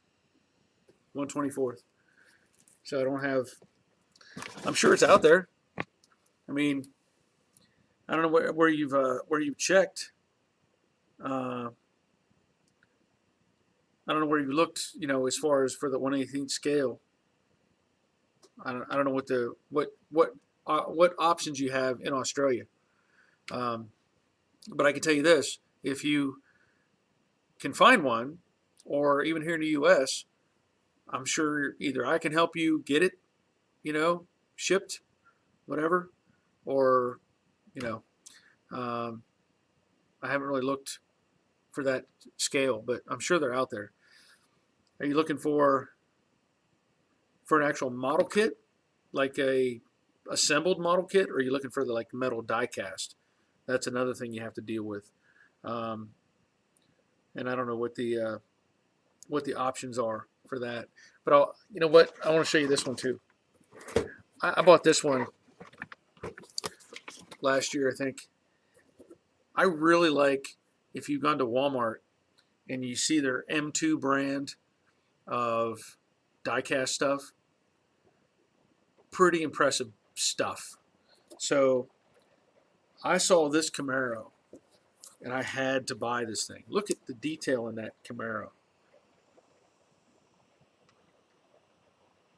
1/24th. So I don't have. I'm sure it's out there. I mean, I don't know where you've checked. I don't know where you looked. You know, as far as for the 1/18th scale. I don't know what options you have in Australia. But I can tell you this: if you can find one, or even here in the U.S., I'm sure either I can help you get it, you know, shipped, whatever, or, you know, I haven't really looked for that scale, but I'm sure they're out there. Are you looking for an actual model kit, like a assembled model kit, or are you looking for the like metal die cast? That's another thing you have to deal with. Um, and I don't know what the options are for that. But you know what? I want to show you this one too. I bought this one last year, I think. I really like if you've gone to Walmart and you see their M2 brand of diecast stuff. Pretty impressive stuff. So I saw this Camaro and I had to buy this thing. Look at the detail in that Camaro.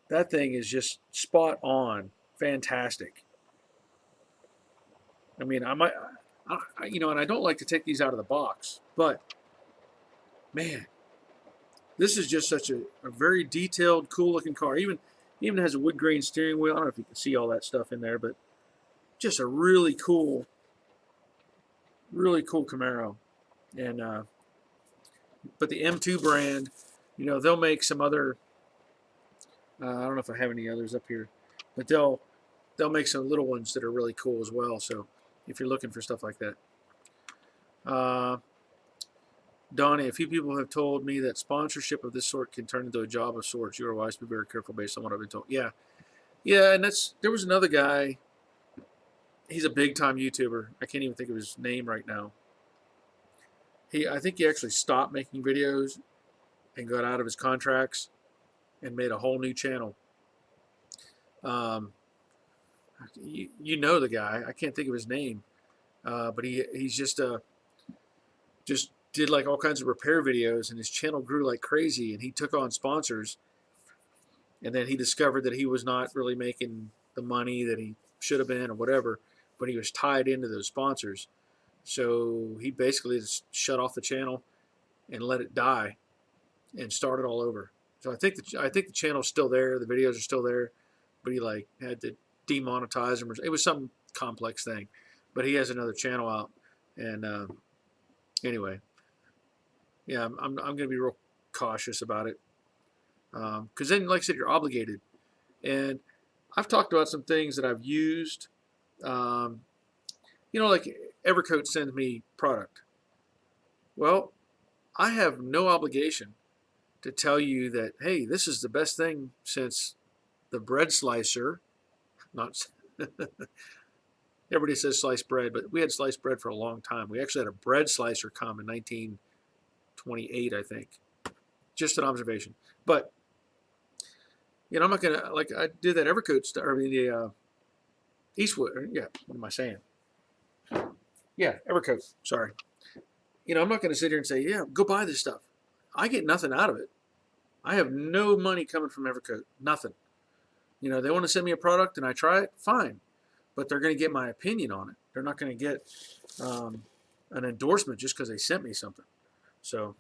That thing is just spot on, fantastic. I mean, you know, and I don't like to take these out of the box, but man, this is just such a very detailed, cool looking car. Even has a wood grain steering wheel. I don't know if you can see all that stuff in there, but just a really cool Camaro. And but the M2 brand, you know, they'll make some other. I don't know if I have any others up here, but they'll make some little ones that are really cool as well. So if you're looking for stuff like that. Donnie, a few people have told me that sponsorship of this sort can turn into a job of sorts. You are wise to be very careful based on what I've been told. Yeah, yeah, and there was another guy. He's a big time YouTuber. I can't even think of his name right now. I think he actually stopped making videos and got out of his contracts and made a whole new channel. You know the guy. I can't think of his name, but he's just did like all kinds of repair videos, and his channel grew like crazy. And he took on sponsors, and then he discovered that he was not really making the money that he should have been, or whatever. But he was tied into those sponsors, so he basically just shut off the channel and let it die, and started all over. So I think the channel's still there, the videos are still there, but he like had to demonetize them. It was some complex thing, but he has another channel out, and anyway, yeah, I'm going to be real cautious about it, because then, like I said, you're obligated. And I've talked about some things that I've used. Um, you know, like Evercoat sends me product. Well, I have no obligation to tell you that, hey, this is the best thing since the bread slicer. Not everybody says sliced bread, but we had sliced bread for a long time. We actually had a bread slicer come in 1928, I think. Just an observation. But you know, I'm not gonna, like, I did that Evercoat stuff. I mean, the Eastwood. Yeah, what am I saying? Yeah, Evercoat. Sorry. You know, I'm not gonna sit here and say, yeah, go buy this stuff. I get nothing out of it. I have no money coming from Evercoat. Nothing. You know, they want to send me a product and I try it, fine. But they're going to get my opinion on it. They're not going to get an endorsement just because they sent me something. So,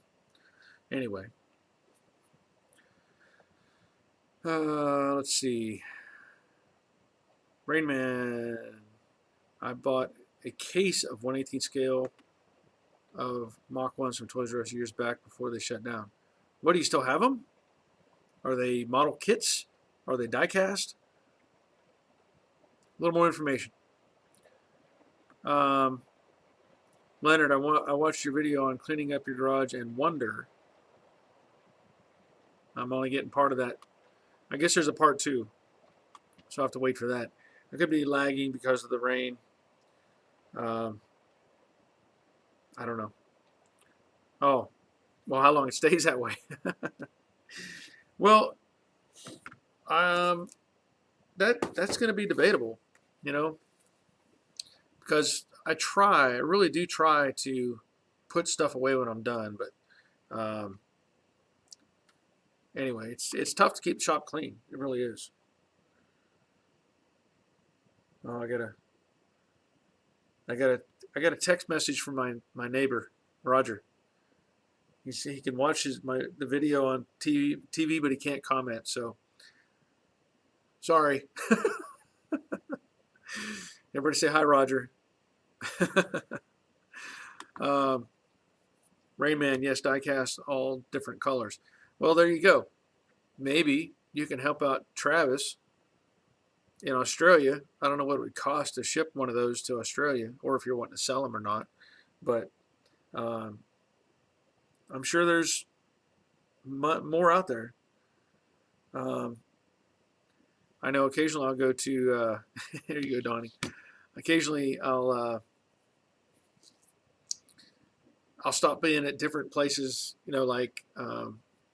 anyway. Let's see. Rain Man. I bought a case of 1/18 scale of Mach 1s from Toys R Us years back before they shut down. What, do you still have them? Are they model kits? Are they die cast? A little more information. Leonard, I watched your video on cleaning up your garage and wonder. I'm only getting part of that. I guess there's a part 2, so I'll have to wait for that. I could be lagging because of the rain. I don't know. Oh, well, how long it stays that way? Well, that's going to be debatable, you know, because I really do try to put stuff away when I'm done, but anyway, it's tough to keep the shop clean. It really is. Oh, I got a text message from my neighbor, Roger. He can watch the video on TV, but he can't comment. So sorry. Everybody say hi, Roger. Rayman, yes, diecast all different colors. Well, there you go. Maybe you can help out Travis in Australia. I don't know what it would cost to ship one of those to Australia, or if you're wanting to sell them or not. But um, I'm sure there's more out there. Um, I know occasionally I'll go to. Here you go, Donnie. Occasionally I'll stop in at different places. Like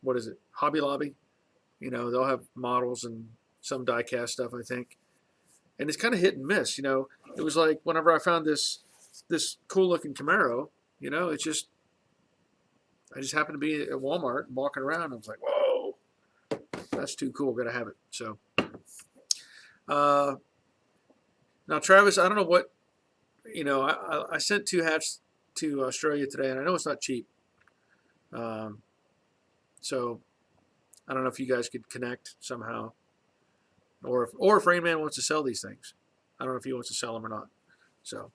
what is it, Hobby Lobby? They'll have models and some die-cast stuff, I think, and it's kind of hit and miss. It was like whenever I found this cool-looking Camaro, it's just I just happened to be at Walmart walking around. And I was like, whoa, that's too cool. Got to have it. So uh, now, Travis, I don't know what I sent 2 hats to Australia today, and I know it's not cheap. Um, so I don't know if you guys could connect somehow, or if Rain Man wants to sell these things. I don't know if he wants to sell them or not. So,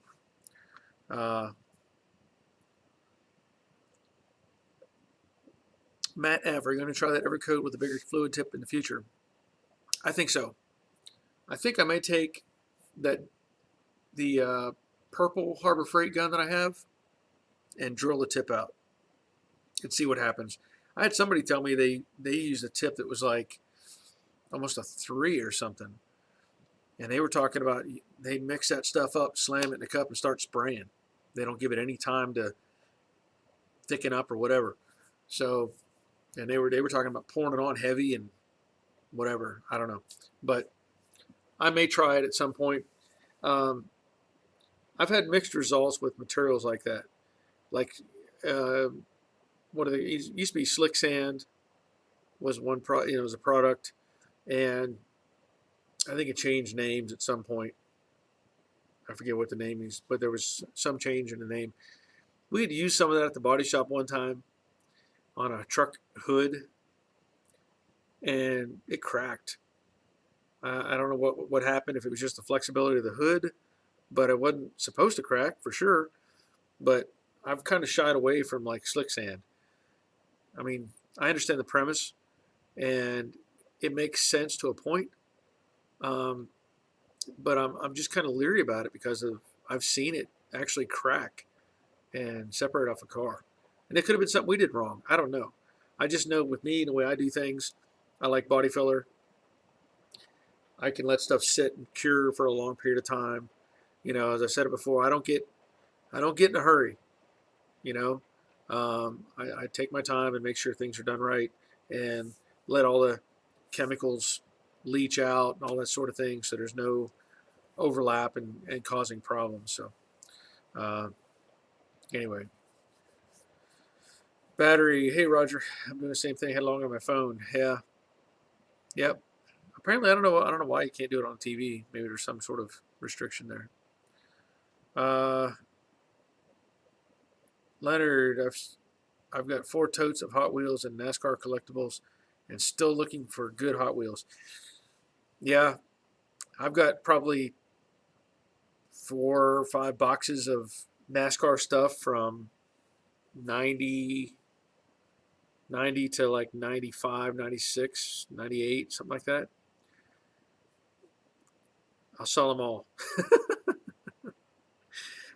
Matt F, are you going to try that Evercoat with a bigger fluid tip in the future? I think so. I think I may take the purple Harbor Freight gun that I have and drill the tip out and see what happens. I had somebody tell me they used a tip that was like almost a 3 or something, and they were talking about they mix that stuff up, slam it in a cup, and start spraying. They don't give it any time to thicken up or whatever. So, and they were talking about pouring it on heavy and whatever. I don't know, but I may try it at some point. Um, I've had mixed results with materials like that. Like, what are they? It used to be Slick Sand was one was a product, and I think it changed names at some point. I forget what the name is, but there was some change in the name. We had used some of that at the body shop one time on a truck hood, and it cracked. I don't know what happened, if it was just the flexibility of the hood, but it wasn't supposed to crack for sure. But I've kind of shied away from like Slick Sand. I mean, I understand the premise, and it makes sense to a point. Um, but I'm just kind of leery about it because I've seen it actually crack and separate off a car, and it could have been something we did wrong. I don't know. I just know with me and the way I do things, I like body filler. I can let stuff sit and cure for a long period of time. As I said it before, I don't get in a hurry. You know, I take my time and make sure things are done right, and let all the chemicals leach out and all that sort of thing, so there's no overlap and causing problems. So uh, anyway, battery. Hey Roger, I'm doing the same thing. Had long on my phone. Yeah, yep. Apparently, I don't know. Why you can't do it on TV. Maybe there's some sort of restriction there. Uh, Leonard, I've got 4 totes of Hot Wheels and NASCAR collectibles, and still looking for good Hot Wheels. Yeah, I've got probably 4 or 5 boxes of NASCAR stuff from 90 to like 95, 96, 98, something like that. I'll sell them all.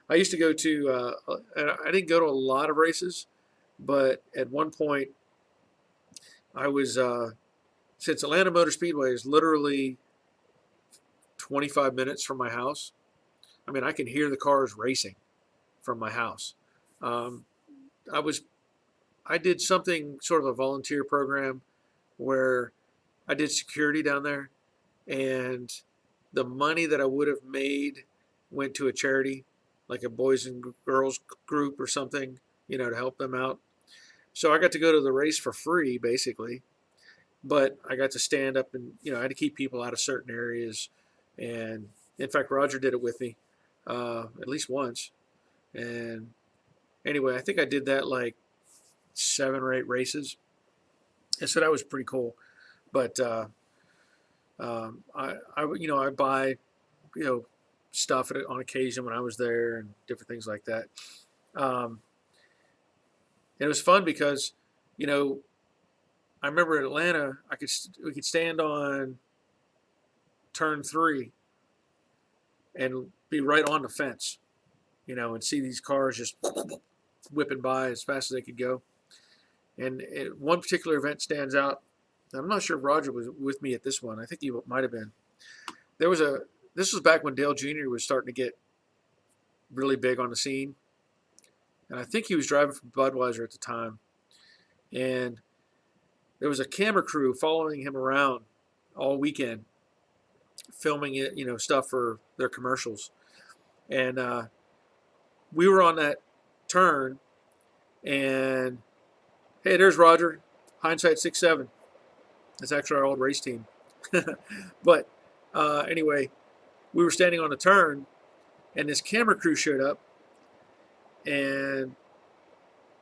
I used to go to, and I didn't go to a lot of races, but at one point I was, since Atlanta Motor Speedway is literally 25 minutes from my house. I mean, I can hear the cars racing from my house. Um, I was, I did something sort of a volunteer program where I did security down there, and the money that I would have made went to a charity, like a boys and girls group or something, to help them out. So I got to go to the race for free, basically, but I got to stand up and, I had to keep people out of certain areas. And in fact, Roger did it with me at least once. And anyway, I think I did that like 7 or 8 races. And so that was pretty cool. But I buy, stuff on occasion when I was there and different things like that. Um, and it was fun because, you know, I remember in Atlanta, we could stand on turn 3 and be right on the fence, and see these cars just whipping by as fast as they could go. And one particular event stands out. I'm not sure if Roger was with me at this one. I think he might have been. This was back when Dale Jr. was starting to get really big on the scene. And I think he was driving for Budweiser at the time. And there was a camera crew following him around all weekend, filming it, stuff for their commercials. And we were on that turn, and hey, there's Roger, hindsight 6-7. That's actually our old race team. But anyway, we were standing on the turn, and this camera crew showed up, and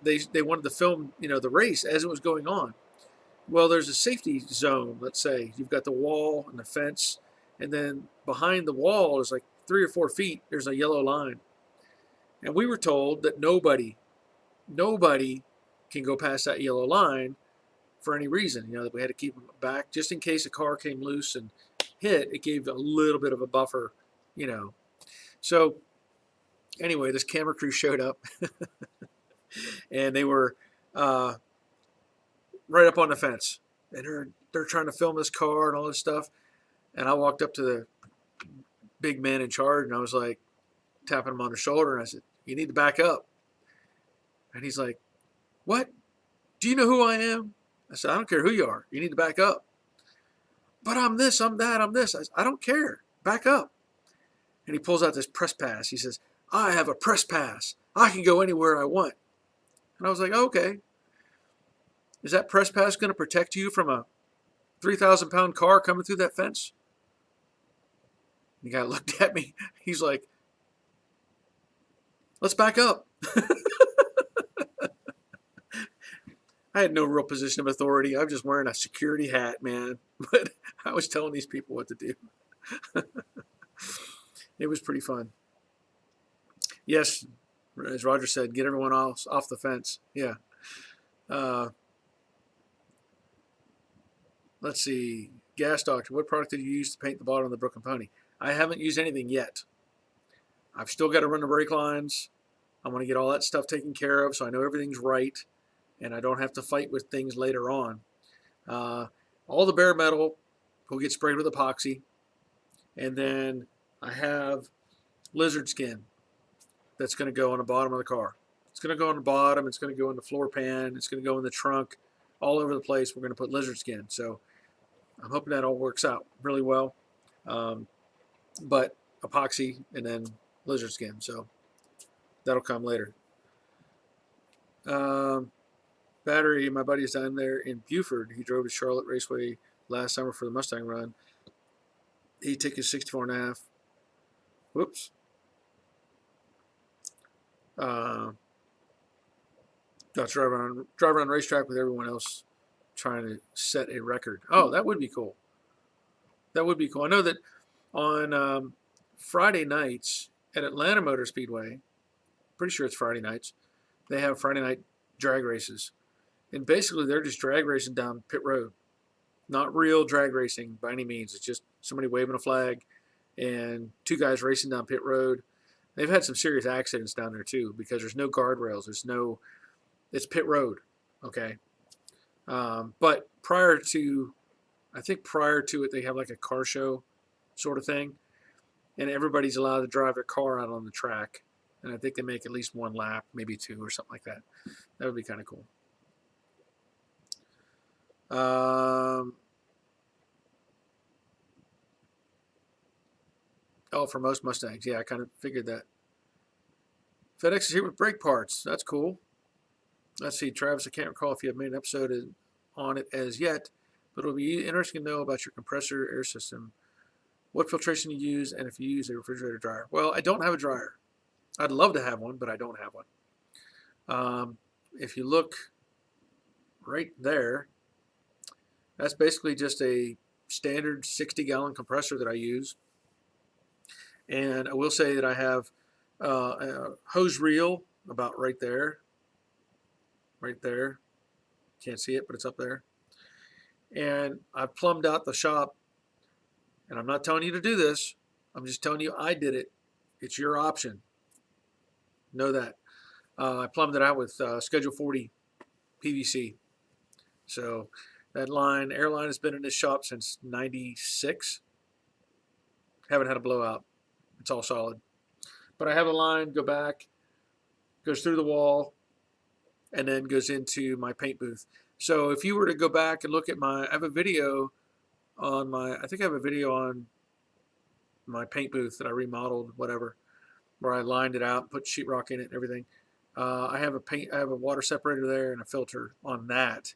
they wanted to film, the race as it was going on. Well, there's a safety zone, let's say. You've got the wall and the fence, and then behind the wall is like 3 or 4 feet, there's a yellow line. And we were told that nobody can go past that yellow line for any reason, that we had to keep them back just in case a car came loose and hit. It gave a little bit of a buffer, So anyway, this camera crew showed up and they were right up on the fence, and they're trying to film this car and all this stuff. And I walked up to the big man in charge, and I was like, tapping him on the shoulder, and I said, "You need to back up." And he's like, "What? Do you know who I am?" I said, "I don't care who you are. You need to back up." "But I'm this, I'm that, I'm this." I said, "I don't care. Back up." And he pulls out this press pass. He says, "I have a press pass. I can go anywhere I want." And I was like, "Okay. Is that press pass going to protect you from a 3,000-pound car coming through that fence?" The guy looked at me. He's like, "Let's back up." I had no real position of authority. I was just wearing a security hat, man. But I was telling these people what to do. It was pretty fun. Yes, as Roger said, get everyone else off the fence. Yeah. Let's see. Gas Doctor, what product did you use to paint the bottom of the Brooklyn Pony? I haven't used anything yet. I've still got to run the brake lines. I want to get all that stuff taken care of so I know everything's right and I don't have to fight with things later on. All the bare metal will get sprayed with epoxy. And then I have lizard skin that's going to go on the bottom of the car. It's going to go on the bottom. It's going to go in the floor pan. It's going to go in the trunk. All over the place, we're going to put lizard skin. So I'm hoping that all works out really well. But epoxy and then lizard skin. So that'll come later. Battery, my buddy is down there in Buford. He drove to Charlotte Raceway last summer for the Mustang run. He took his 64.5. Whoops. Got to drive around racetrack with everyone else trying to set a record. Oh, that would be cool. That would be cool. I know that on Friday nights at Atlanta Motor Speedway, pretty sure it's Friday nights, they have Friday night drag races. And basically they're just drag racing down pit road. Not real drag racing by any means. It's just somebody waving a flag and 2 guys racing down pit road. They've had some serious accidents down there too because there's no guardrails. It's pit road, okay? But prior to it, they have like a car show sort of thing, and everybody's allowed to drive their car out on the track. And I think they make at least 1 lap, maybe 2 or something like that. That would be kind of cool. Oh, for most Mustangs. Yeah, I kind of figured that. FedEx is here with brake parts. That's cool. Let's see, Travis, I can't recall if you have made an episode on it as yet, but it'll be interesting to know about your compressor air system, what filtration you use, and if you use a refrigerator dryer. Well, I don't have a dryer. I'd love to have one, but I don't have one. If you look right there, that's basically just a standard 60-gallon compressor that I use. And I will say that I have a hose reel about right there. Right there. Can't see it, but it's up there. And I've plumbed out the shop And I'm not telling you to do this. I'm just telling you I did it. It's your option. Know that. I plumbed it out with Schedule 40 PVC. So that airline has been in this shop since '96. Haven't had a blowout. It's all solid. But I have a line go back, goes through the wall, and then goes into my paint booth. So if you were to go back and look at I have a video on I think I have a video on my paint booth that I remodeled, whatever, where I lined it out, put sheetrock in it and everything. I have a water separator there and a filter on that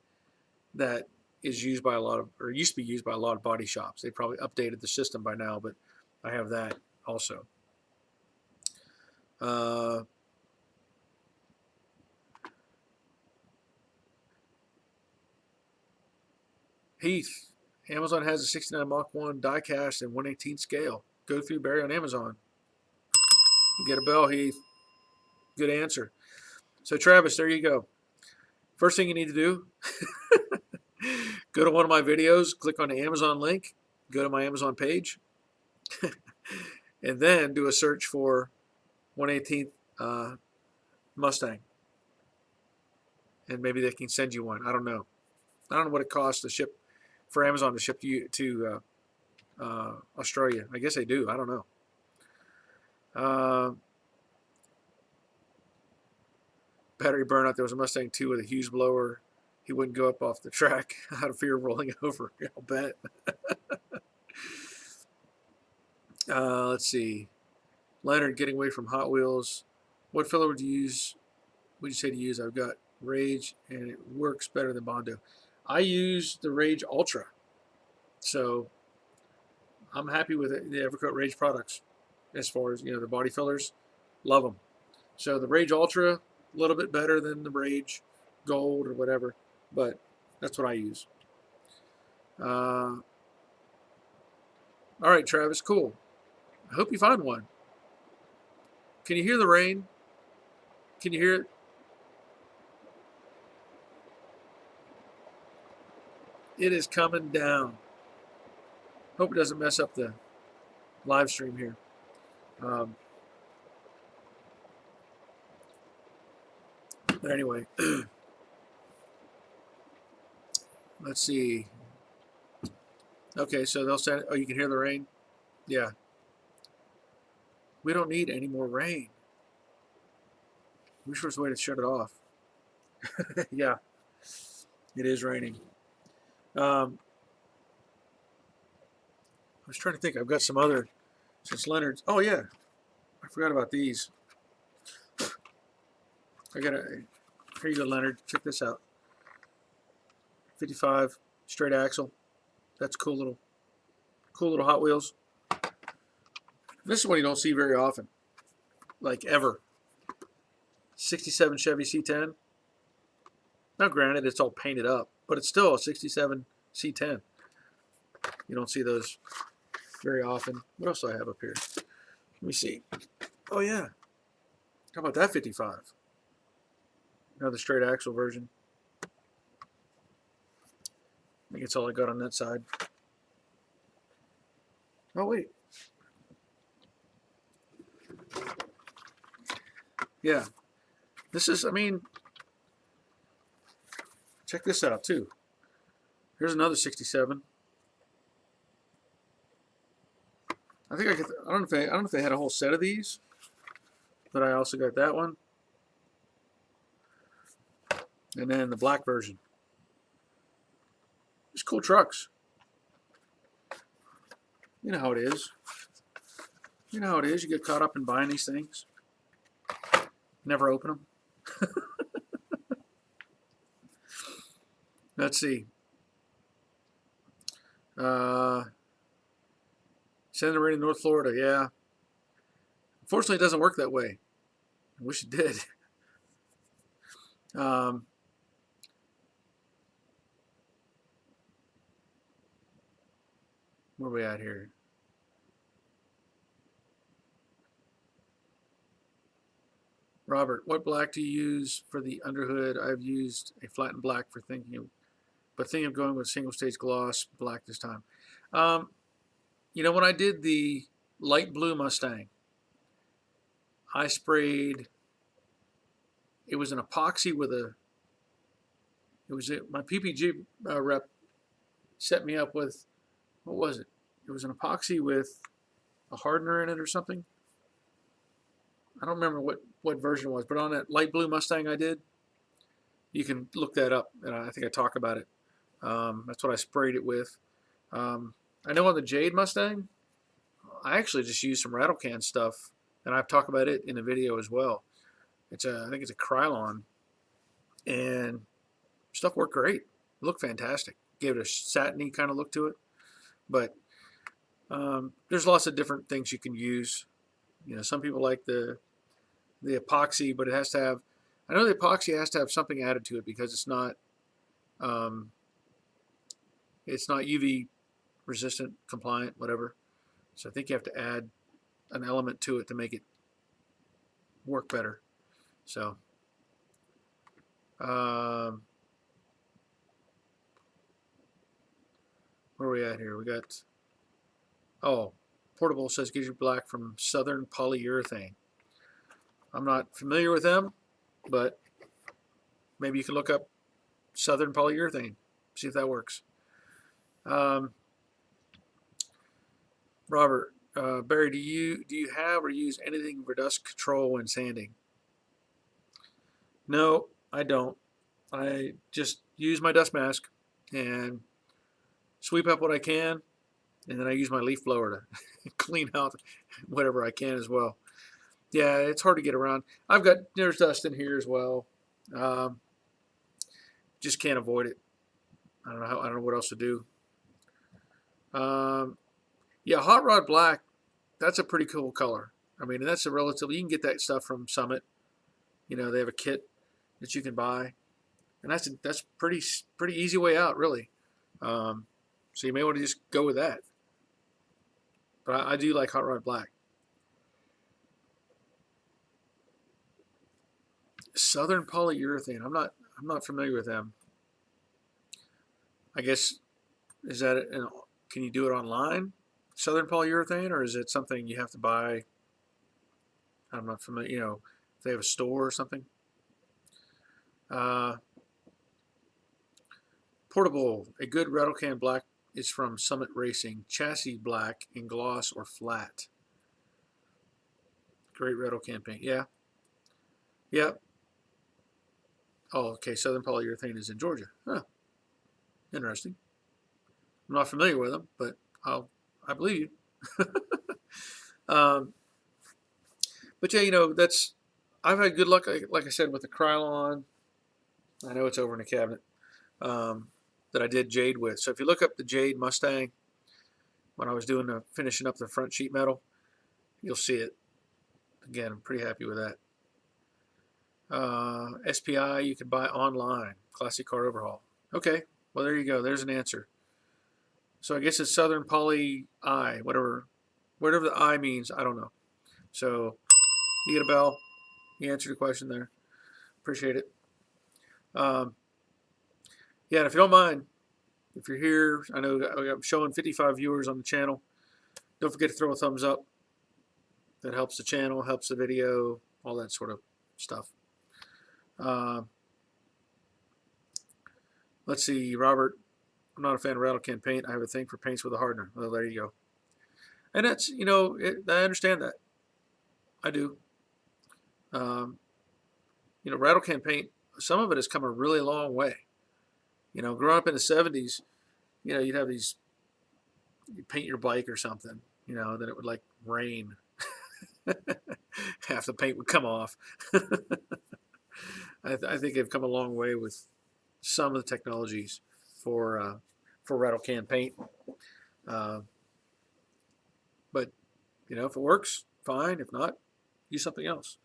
is used by or used to be used by a lot of body shops. They probably updated the system by now, but I have that also. Heath, Amazon has a 69 Mach 1 die cast and 1/18 scale. Go through Barry on Amazon. You get a bell, Heath. Good answer. So Travis, there you go. First thing you need to do, go to one of my videos, click on the Amazon link, go to my Amazon page, and then do a search for 1/18 Mustang. And maybe they can send you one. I don't know. I don't know what it costs to ship, for Amazon to ship to Australia. I guess they do. I don't know. Battery burnout. There was a Mustang 2 with a Hughes blower. He wouldn't go up off the track out of fear of rolling over. I'll bet. Let's see. Leonard, getting away from Hot Wheels. What filler would you use? Would you say to use? I've got Rage, and it works better than Bondo. I use the Rage Ultra, so I'm happy with it. The Evercoat Rage products, as far as the body fillers, love them. So the Rage Ultra, a little bit better than the Rage Gold or whatever, but that's what I use. All right, Travis, cool. I hope you find one. Can you hear the rain? Can you hear it? It is coming down. Hope it doesn't mess up the live stream here. But anyway, let's see. Okay, so they'll send. Oh, you can hear the rain? Yeah. We don't need any more rain. Wish there was a way to shut it off. Yeah, it is raining. I was trying to think. I've got some other, since Leonard's. Oh yeah, I forgot about these. Here you go, Leonard. Check this out. 55 straight axle. That's cool little Hot Wheels. This is one you don't see very often, like ever. 67 Chevy C10. Now, granted, it's all painted up, but it's still a 67 C10. You don't see those very often. What else do I have up here? Let me see. Oh, yeah. How about that 55? Another straight axle version. I think it's all I got on that side. Oh, wait. Yeah. This is, check this out, too. Here's another 67. I think I don't know if they had a whole set of these, but I also got that one. And then the black version. Just cool trucks. You know how it is. You know how it is. You get caught up in buying these things. Never open them. Let's see. Santa Maria, North Florida. Yeah. Unfortunately, it doesn't work that way. I wish it did. Where are we at here? Robert, what black do you use for the underhood? I've used a flattened black for thinking of going with single stage gloss black this time. when I did the light blue Mustang, I sprayed, it was an epoxy with my PPG rep set me up with, what was it? It was an epoxy with a hardener in it or something. I don't remember what version it was, but on that light blue Mustang I did, you can look that up, and I think I talk about it. That's what I sprayed it with. I know on the Jade Mustang, I actually just used some rattle can stuff, and I've talked about it in a video as well. I think it's a Krylon, and stuff worked great. It looked fantastic. Gave it a satiny kind of look to it. But there's lots of different things you can use. Some people like the epoxy, but it has to have, I know the epoxy has to have something added to it because it's not UV resistant, compliant, whatever. So I think you have to add an element to it to make it work better. So where are we at here? We got, Portable says gives you black from Southern Polyurethane. I'm not familiar with them, but maybe you can look up Southern Polyurethane, see if that works. Robert, Barry, do you have or use anything for dust control when sanding? No, I don't. I just use my dust mask and sweep up what I can, and then I use my leaf blower to clean out whatever I can as well. Yeah, it's hard to get around. There's dust in here as well. Just can't avoid it. I don't know what else to do. Yeah, Hot Rod Black, that's a pretty cool color. I mean, that's you can get that stuff from Summit. They have a kit that you can buy, and that's pretty easy way out, really. So you may want to just go with that. But I do like Hot Rod Black. Southern Polyurethane. I'm not familiar with them. I guess, is that can you do it online, Southern Polyurethane, or is it something you have to buy? I'm not familiar. If they have a store or something. Portable. A good rattle can black is from Summit Racing. Chassis black in gloss or flat. Great rattle can paint. Yeah. Yep. Oh, okay. Southern Polyurethane is in Georgia. Huh. Interesting. I'm not familiar with them, but I believe you. But yeah, I've had good luck, like I said, with the Krylon. I know it's over in the cabinet that I did Jade with. So if you look up the Jade Mustang, when I was finishing up the front sheet metal, you'll see it. Again, I'm pretty happy with that. SPI you can buy online. Classic car overhaul. Okay, well there you go. There's an answer. So I guess it's Southern Poly I, whatever the I means, I don't know. So you get a bell. You answered the question there. Appreciate it. Yeah, and if you don't mind, if you're here, I know I'm showing 55 viewers on the channel. Don't forget to throw a thumbs up. That helps the channel, helps the video, all that sort of stuff. Let's see, Robert. I'm not a fan of rattle can paint. I have a thing for paints with a hardener. Well, there you go. And that's, I understand that. I do. Rattle can paint, some of it has come a really long way. Growing up in the 70s, you'd have these, you paint your bike or something, then it would like rain. Half the paint would come off. I think they've come a long way with some of the technologies for rattle can paint. But if it works, fine. If not, use something else.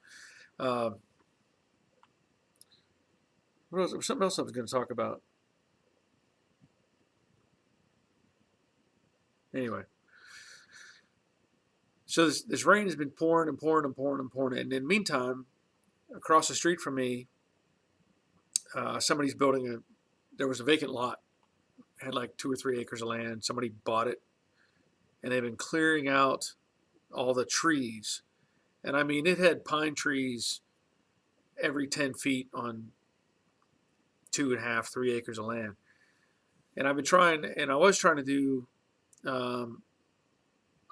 Something else I was going to talk about. Anyway, so this rain has been pouring and pouring and pouring and pouring, and in the meantime, across the street from me, somebody's building there was a vacant lot. It had like 2 or 3 acres of land. Somebody bought it, and they've been clearing out all the trees. And I mean, it had pine trees every 10 feet on 2.5, 3 acres of land. And I've been trying, and I was trying to do, um,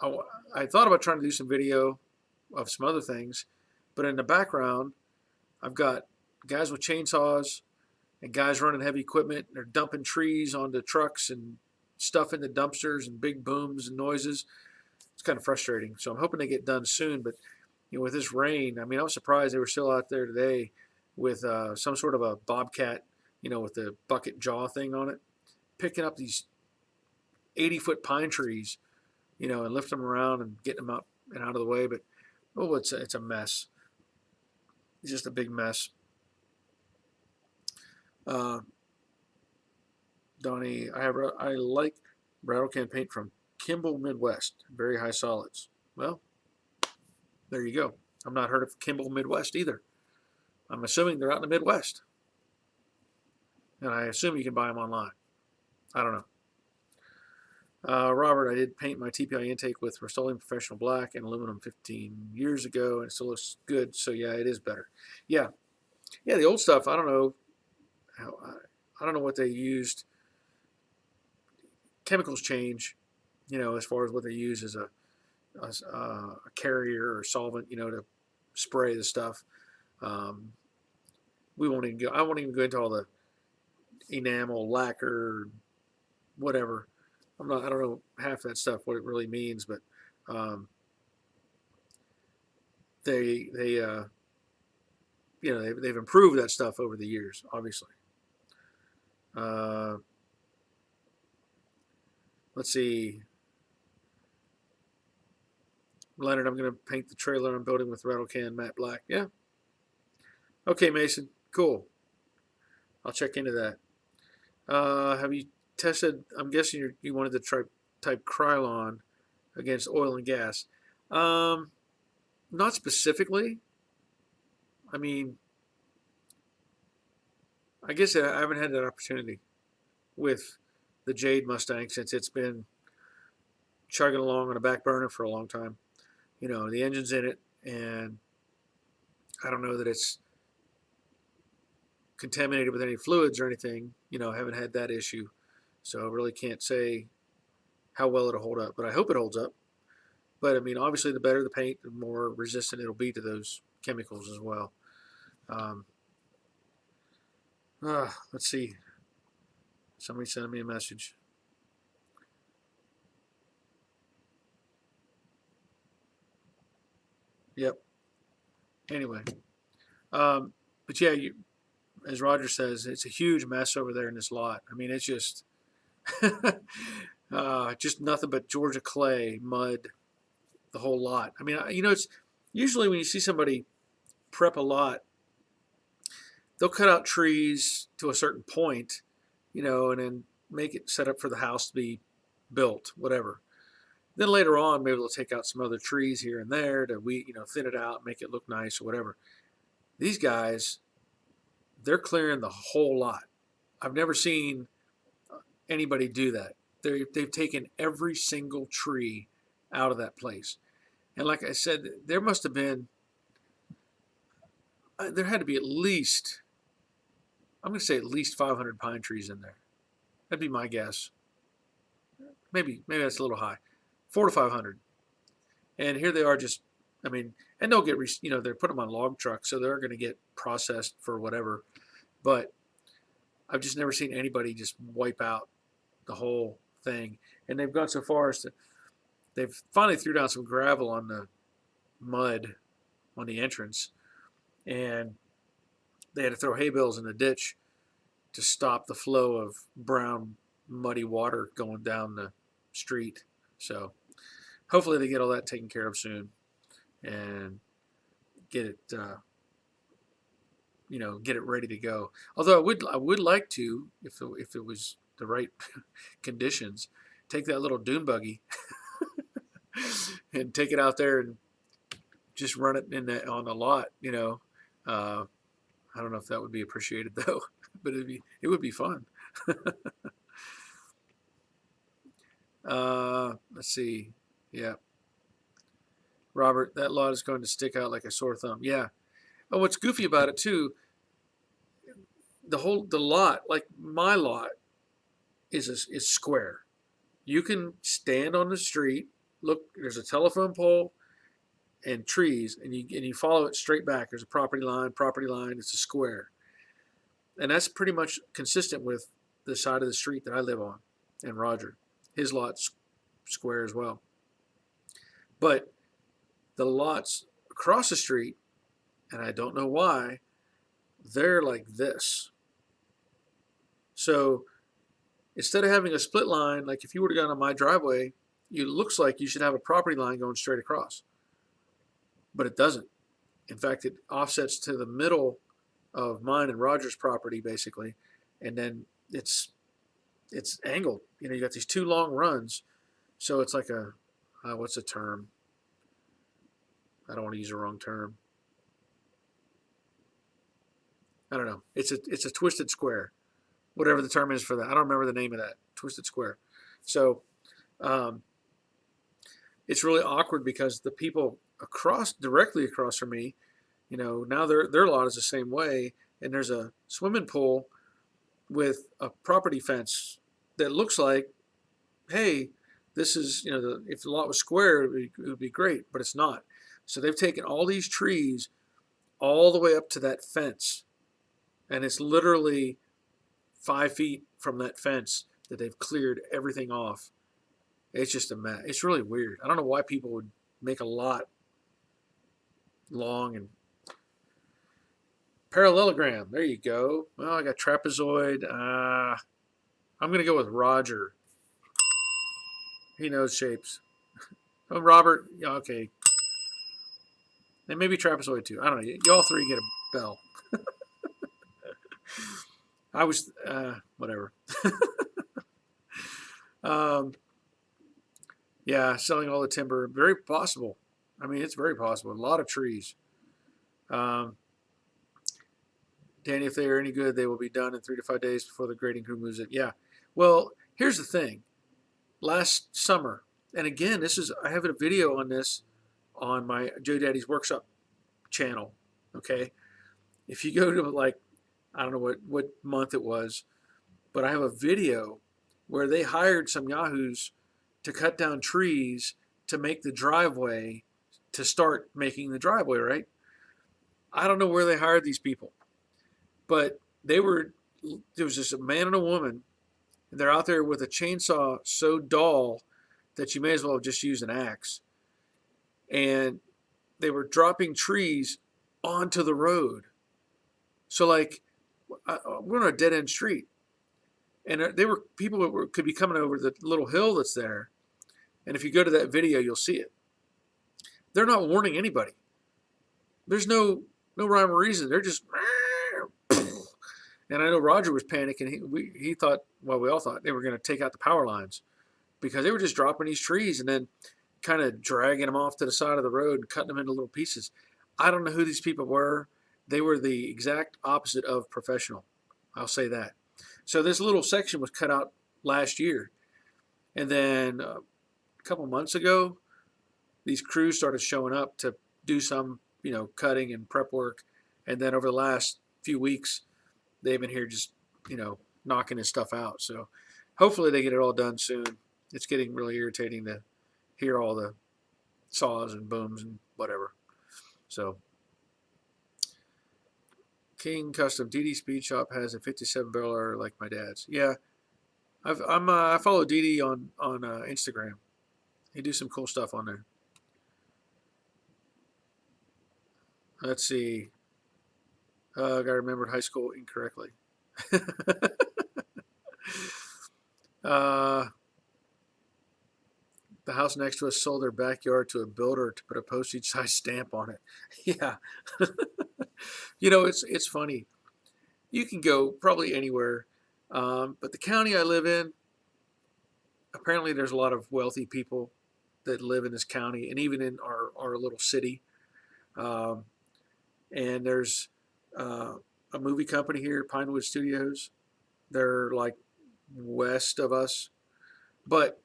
I, I thought about trying to do some video of some other things, but in the background, I've got guys with chainsaws and guys running heavy equipment. And they're dumping trees onto trucks and stuff in the dumpsters and big booms and noises. It's kind of frustrating. So I'm hoping they get done soon. But with this rain, I mean, I was surprised they were still out there today with some sort of a bobcat, with the bucket jaw thing on it, picking up these 80-foot pine trees, and lifting them around and getting them up and out of the way. But it's a mess. It's just a big mess. Donnie, I like rattle can paint from Kimball Midwest, very high solids. Well, there you go. I've not heard of Kimball Midwest either. I'm assuming they're out in the Midwest, and I assume you can buy them online. I don't know. Robert, I did paint my TPI intake with Rust-Oleum Professional Black and aluminum 15 years ago, and it still looks good. So yeah, it is better. Yeah, the old stuff. I don't know. I don't know what they used. Chemicals change, as far as what they use as a carrier or solvent, to spray the stuff. We won't even go. I won't even go into all the enamel, lacquer, whatever. I don't know half that stuff what it really means, but they've improved that stuff over the years, obviously. Let's see. Leonard, I'm going to paint the trailer I'm building with rattle can matte black. Yeah. Okay, Mason. Cool. I'll check into that. Have you tested? I'm guessing you wanted to try type Krylon against oil and gas. Not specifically. I mean, I guess I haven't had that opportunity with the Jade Mustang since it's been chugging along on a back burner for a long time. The engine's in it, and I don't know that it's contaminated with any fluids or anything. I haven't had that issue, so I really can't say how well it'll hold up, but I hope it holds up. But I mean, obviously, the better the paint, the more resistant it'll be to those chemicals as well. Let's see. Somebody sent me a message. Yep. Anyway, but yeah, as Roger says, it's a huge mess over there in this lot. I mean, it's just just nothing but Georgia clay, mud, the whole lot. I mean, it's usually when you see somebody prep a lot, they'll cut out trees to a certain point, and then make it set up for the house to be built, whatever. Then later on, maybe they'll take out some other trees here and there to thin it out, make it look nice or whatever. These guys, they're clearing the whole lot. I've never seen anybody do that. They've taken every single tree out of that place. And like I said, there must have been, there had to be at least, I'm going to say at least 500 pine trees in there. That'd be my guess. Maybe that's a little high. 400 to 500. And here they are just, I mean, and they'll get, they're putting them on log trucks, so they're going to get processed for whatever. But I've just never seen anybody just wipe out the whole thing. And they've gone so far as to, they've finally threw down some gravel on the mud on the entrance. And they had to throw hay bales in the ditch to stop the flow of brown, muddy water going down the street. So hopefully they get all that taken care of soon and get it, get it ready to go. Although I would like to, if it was the right conditions, take that little dune buggy and take it out there and just run it on the lot. I don't know if that would be appreciated though, but it would be fun. Let's see. Yeah, Robert, that lot is going to stick out like a sore thumb. Yeah. Oh, what's goofy about it too? The lot, like my lot, is square. You can stand on the street, look. There's a telephone pole and trees, and you follow it straight back. There's a property line, property line. It's a square, and that's pretty much consistent with the side of the street that I live on. And Roger, his lot's square as well. But the lots across the street, and I don't know why, they're like this. So instead of having a split line, like if you were to go on my driveway, it looks like you should have a property line going straight across, but it doesn't. In fact, it offsets to the middle of mine and Roger's property basically, and then it's angled. You know, you got these two long runs, so it's like a what's the term? I don't want to use the wrong term. I don't know. It's a twisted square, whatever the term is for that. I don't remember the name of that twisted square. So um, it's really awkward because the people directly across from me, you know, now their lot is the same way, and there's a swimming pool with a property fence that looks like, hey, this is, you know, if the lot was square, it would be great, but it's not. So they've taken all these trees all the way up to that fence, and it's literally 5 feet from that fence that they've cleared everything off. It's just a mess. It's really weird. I don't know why people would make a lot long and parallelogram. There you go. Well, I got trapezoid. I'm gonna go with Roger. He knows shapes. Oh, Robert. Yeah, okay. And maybe trapezoid too. I don't know. You all three get a bell. I was whatever. um, yeah, selling all the timber. Very possible. I mean, it's very possible. A lot of trees. Um, Danny, if they are any good, they will be done in 3 to 5 days before the grading crew moves it. Yeah. Well, here's the thing. Last summer, and again, I have a video on this on my Joe Daddy's Workshop channel. Okay. If you go to like, I don't know what month it was, but I have a video where they hired some yahoos to cut down trees to make the driveway, to start making the driveway, right? I don't know where they hired these people, but there was just a man and a woman, and they're out there with a chainsaw so dull that you may as well have just used an axe. And they were dropping trees onto the road. So like, we're on a dead end street, and they were people that could be coming over the little hill that's there. And if you go to that video, you'll see it. They're not warning anybody. There's no rhyme or reason. They're just, and I know Roger was panicking. He thought, well, we all thought they were going to take out the power lines, because they were just dropping these trees and then kind of dragging them off to the side of the road and cutting them into little pieces. I don't know who these people were. They were the exact opposite of professional. I'll say that. So this little section was cut out last year. And then a couple months ago, these crews started showing up to do some, you know, cutting and prep work. And then over the last few weeks, they've been here just, you know, knocking this stuff out. So hopefully they get it all done soon. It's getting really irritating to hear all the saws and booms and whatever. So King Custom DD Speed Shop has a 57 barrel error like my dad's. Yeah, I follow DD on Instagram. He do some cool stuff on there. Let's see. I remembered high school incorrectly. The house next to us sold their backyard to a builder to put a postage size stamp on it. Yeah. You know, it's funny. You can go probably anywhere, but the county I live in, apparently there's a lot of wealthy people that live in this county, and even in our little city. Um, and there's a movie company here, Pinewood Studios. They're like west of us, but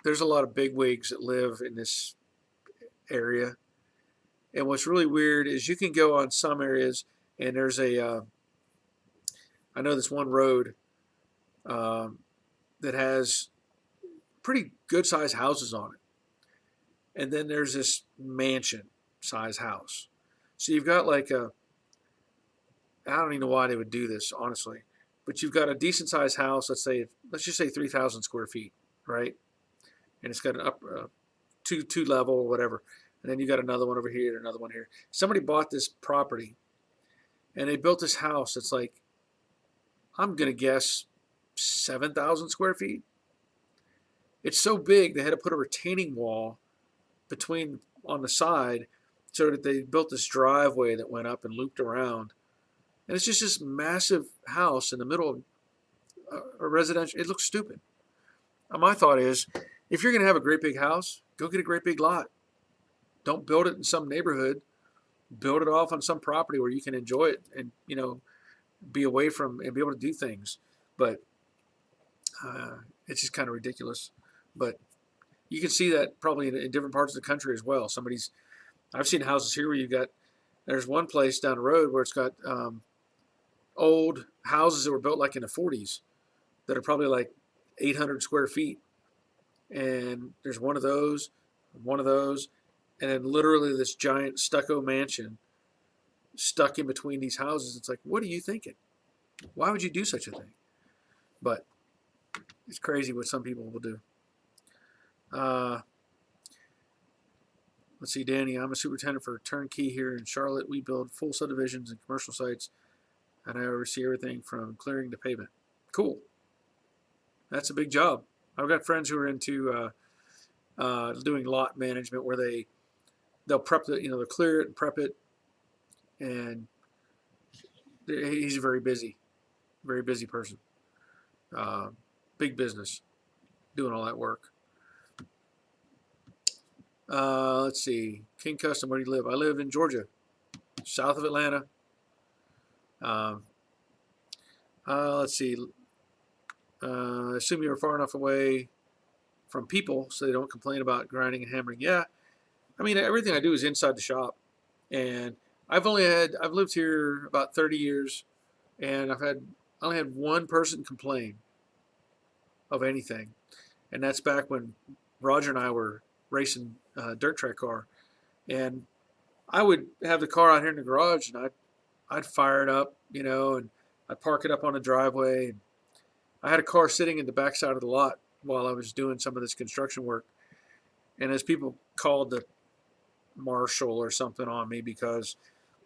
there's a lot of bigwigs that live in this area. And what's really weird is you can go on some areas, and there's I know this one road um, that has pretty good sized houses on it. And then there's this mansion size house. So you've got like I don't even know why they would do this, honestly. But you've got a decent sized house, let's just say 3,000 square feet, right? And it's got an up two level or whatever. And then you got another one over here, another one here. Somebody bought this property, and they built this house that's like, I'm gonna guess 7,000 square feet. It's so big they had to put a retaining wall between on the side, so that they built this driveway that went up and looped around. And it's just this massive house in the middle of a residential. It looks stupid. My thought is, if you're going to have a great big house, go get a great big lot. Don't build it in some neighborhood. Build it off on some property where you can enjoy it and, be away from and be able to do things. But it's just kind of ridiculous. But you can see that probably in different parts of the country as well. I've seen houses here where there's one place down the road where it's got old houses that were built like in the 40s that are probably like 800 square feet. And there's one of those, and then literally this giant stucco mansion stuck in between these houses. It's like, what are you thinking? Why would you do such a thing? But it's crazy what some people will do. Let's see, Danny, I'm a superintendent for Turnkey here in Charlotte. We build full subdivisions and commercial sites, and I oversee everything from clearing to pavement. Cool. That's a big job. I've got friends who are into doing lot management where they'll prep they'll clear it and prep it, and he's a very busy person. Big business, doing all that work. Let's see, King Custom, where do you live? I live in Georgia, south of Atlanta. Let's see. Assume you're far enough away from people so they don't complain about grinding and hammering. Yeah, I mean, everything I do is inside the shop, and I've lived here about 30 years, and I only had one person complain of anything, and that's back when Roger and I were racing dirt track car, and I would have the car out here in the garage, and I'd fire it up, and I'd park it up on the driveway. And I had a car sitting in the back side of the lot while I was doing some of this construction work, and as people called the marshal or something on me because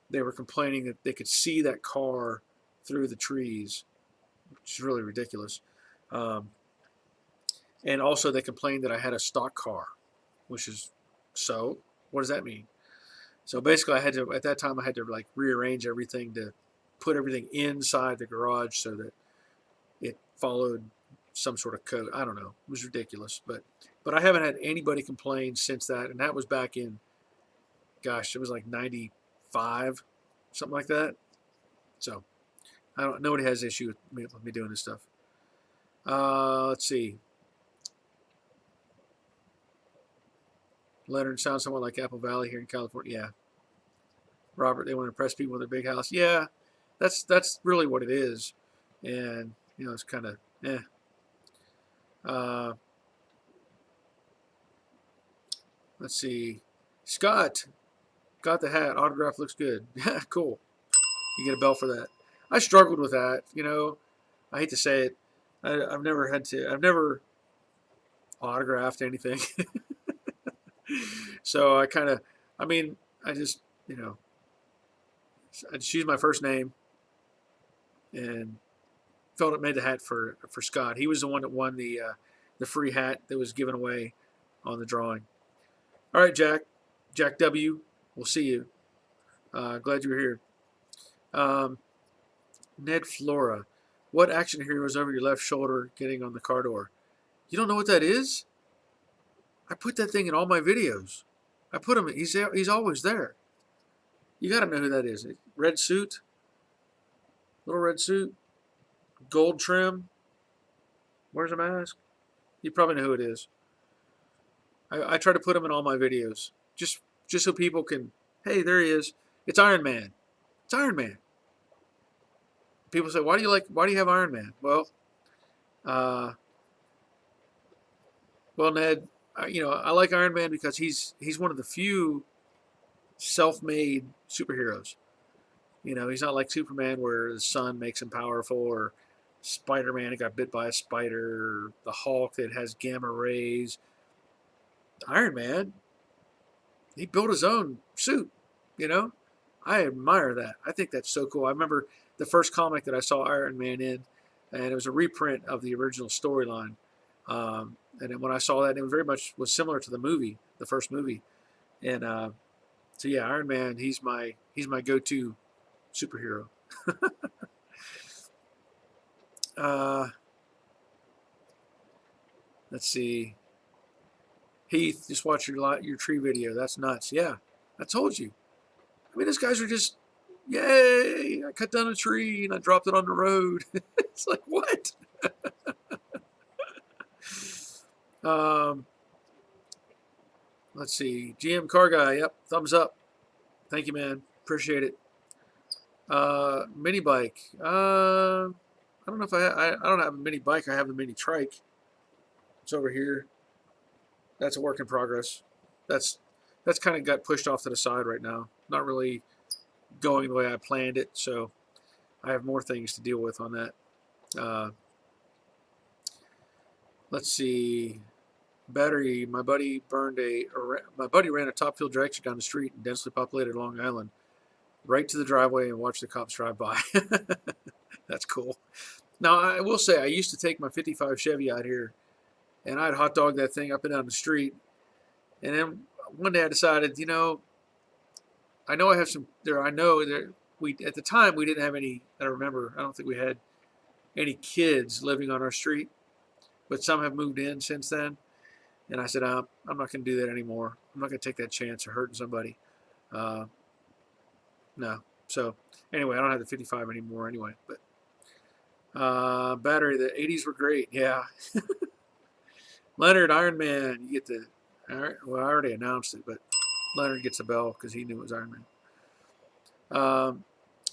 they were complaining that they could see that car through the trees, which is really ridiculous. And also they complained that I had a stock car, which is, so what does that mean? So basically at that time I had to like rearrange everything to put everything inside the garage so that it followed some sort of code. I don't know. It was ridiculous, but I haven't had anybody complain since that, and that was back in, gosh, it was like 95, something like that. So nobody has issue with me doing this stuff. Let's see. Leonard sounds somewhat like Apple Valley here in California. Yeah. Robert, they want to impress people with their big house. Yeah, that's really what it is. And, it's kind of, let's see. Scott, got the hat. Autograph looks good. Cool. You get a bell for that. I struggled with that. I hate to say it. I've never autographed anything. So I just, I just used my first name and felt it made the hat for Scott. He was the one that won the free hat that was given away on the drawing. All right, Jack W. We'll see you. Glad you were here. Ned Flora, what action hero is over your left shoulder getting on the car door? You don't know what that is? I put that thing in all my videos. I put him. He's always there. You got to know who that is. Red suit, little red suit, gold trim. Wears a mask. You probably know who it is. I try to put him in all my videos, just so people can, hey, there he is. It's Iron Man. It's Iron Man. People say, why do you have Iron Man? Uh, well, Ned, I like Iron Man because he's one of the few self-made superheroes. He's not like Superman where the sun makes him powerful, or Spider-Man that got bit by a spider, or the Hulk that has gamma rays. Iron Man, he built his own suit. You know, I admire that. I think that's so cool. I remember the first comic that I saw Iron Man in, and it was a reprint of the original storyline. And then when I saw that, it very much was similar to the movie, the first movie. And so yeah, Iron Man, he's my go-to superhero. Uh, let's see. Heath, just watch your tree video. That's nuts. Yeah, I told you. I mean, these guys are just, yay! I cut down a tree and I dropped it on the road. It's like what? Um, let's see. GM Car Guy. Yep, thumbs up. Thank you, man. Appreciate it. Mini bike. I don't know if I don't have a mini bike. I have a mini trike. It's over here. That's a work in progress. That's that's kind of got pushed off to the side right now. Not really going the way I planned it, so I have more things to deal with on that. Uh, let's see. Battery. My buddy ran a top fuel direction down the street in densely populated Long Island, right to the driveway, and watched the cops drive by. That's cool. Now I will say I used to take my '55 Chevy out here, and I'd hot dog that thing up and down the street. And then one day I decided, I know I have some there. I know there we at the time we didn't have any. I remember. I don't think we had any kids living on our street, but some have moved in since then. And I said, I'm not going to do that anymore. I'm not going to take that chance of hurting somebody. Uh, no. So anyway, I don't have the '55 anymore anyway. But battery, the '80s were great. Yeah. Leonard, Iron Man. You get the. Well, I already announced it, but Leonard gets a bell because he knew it was Iron Man.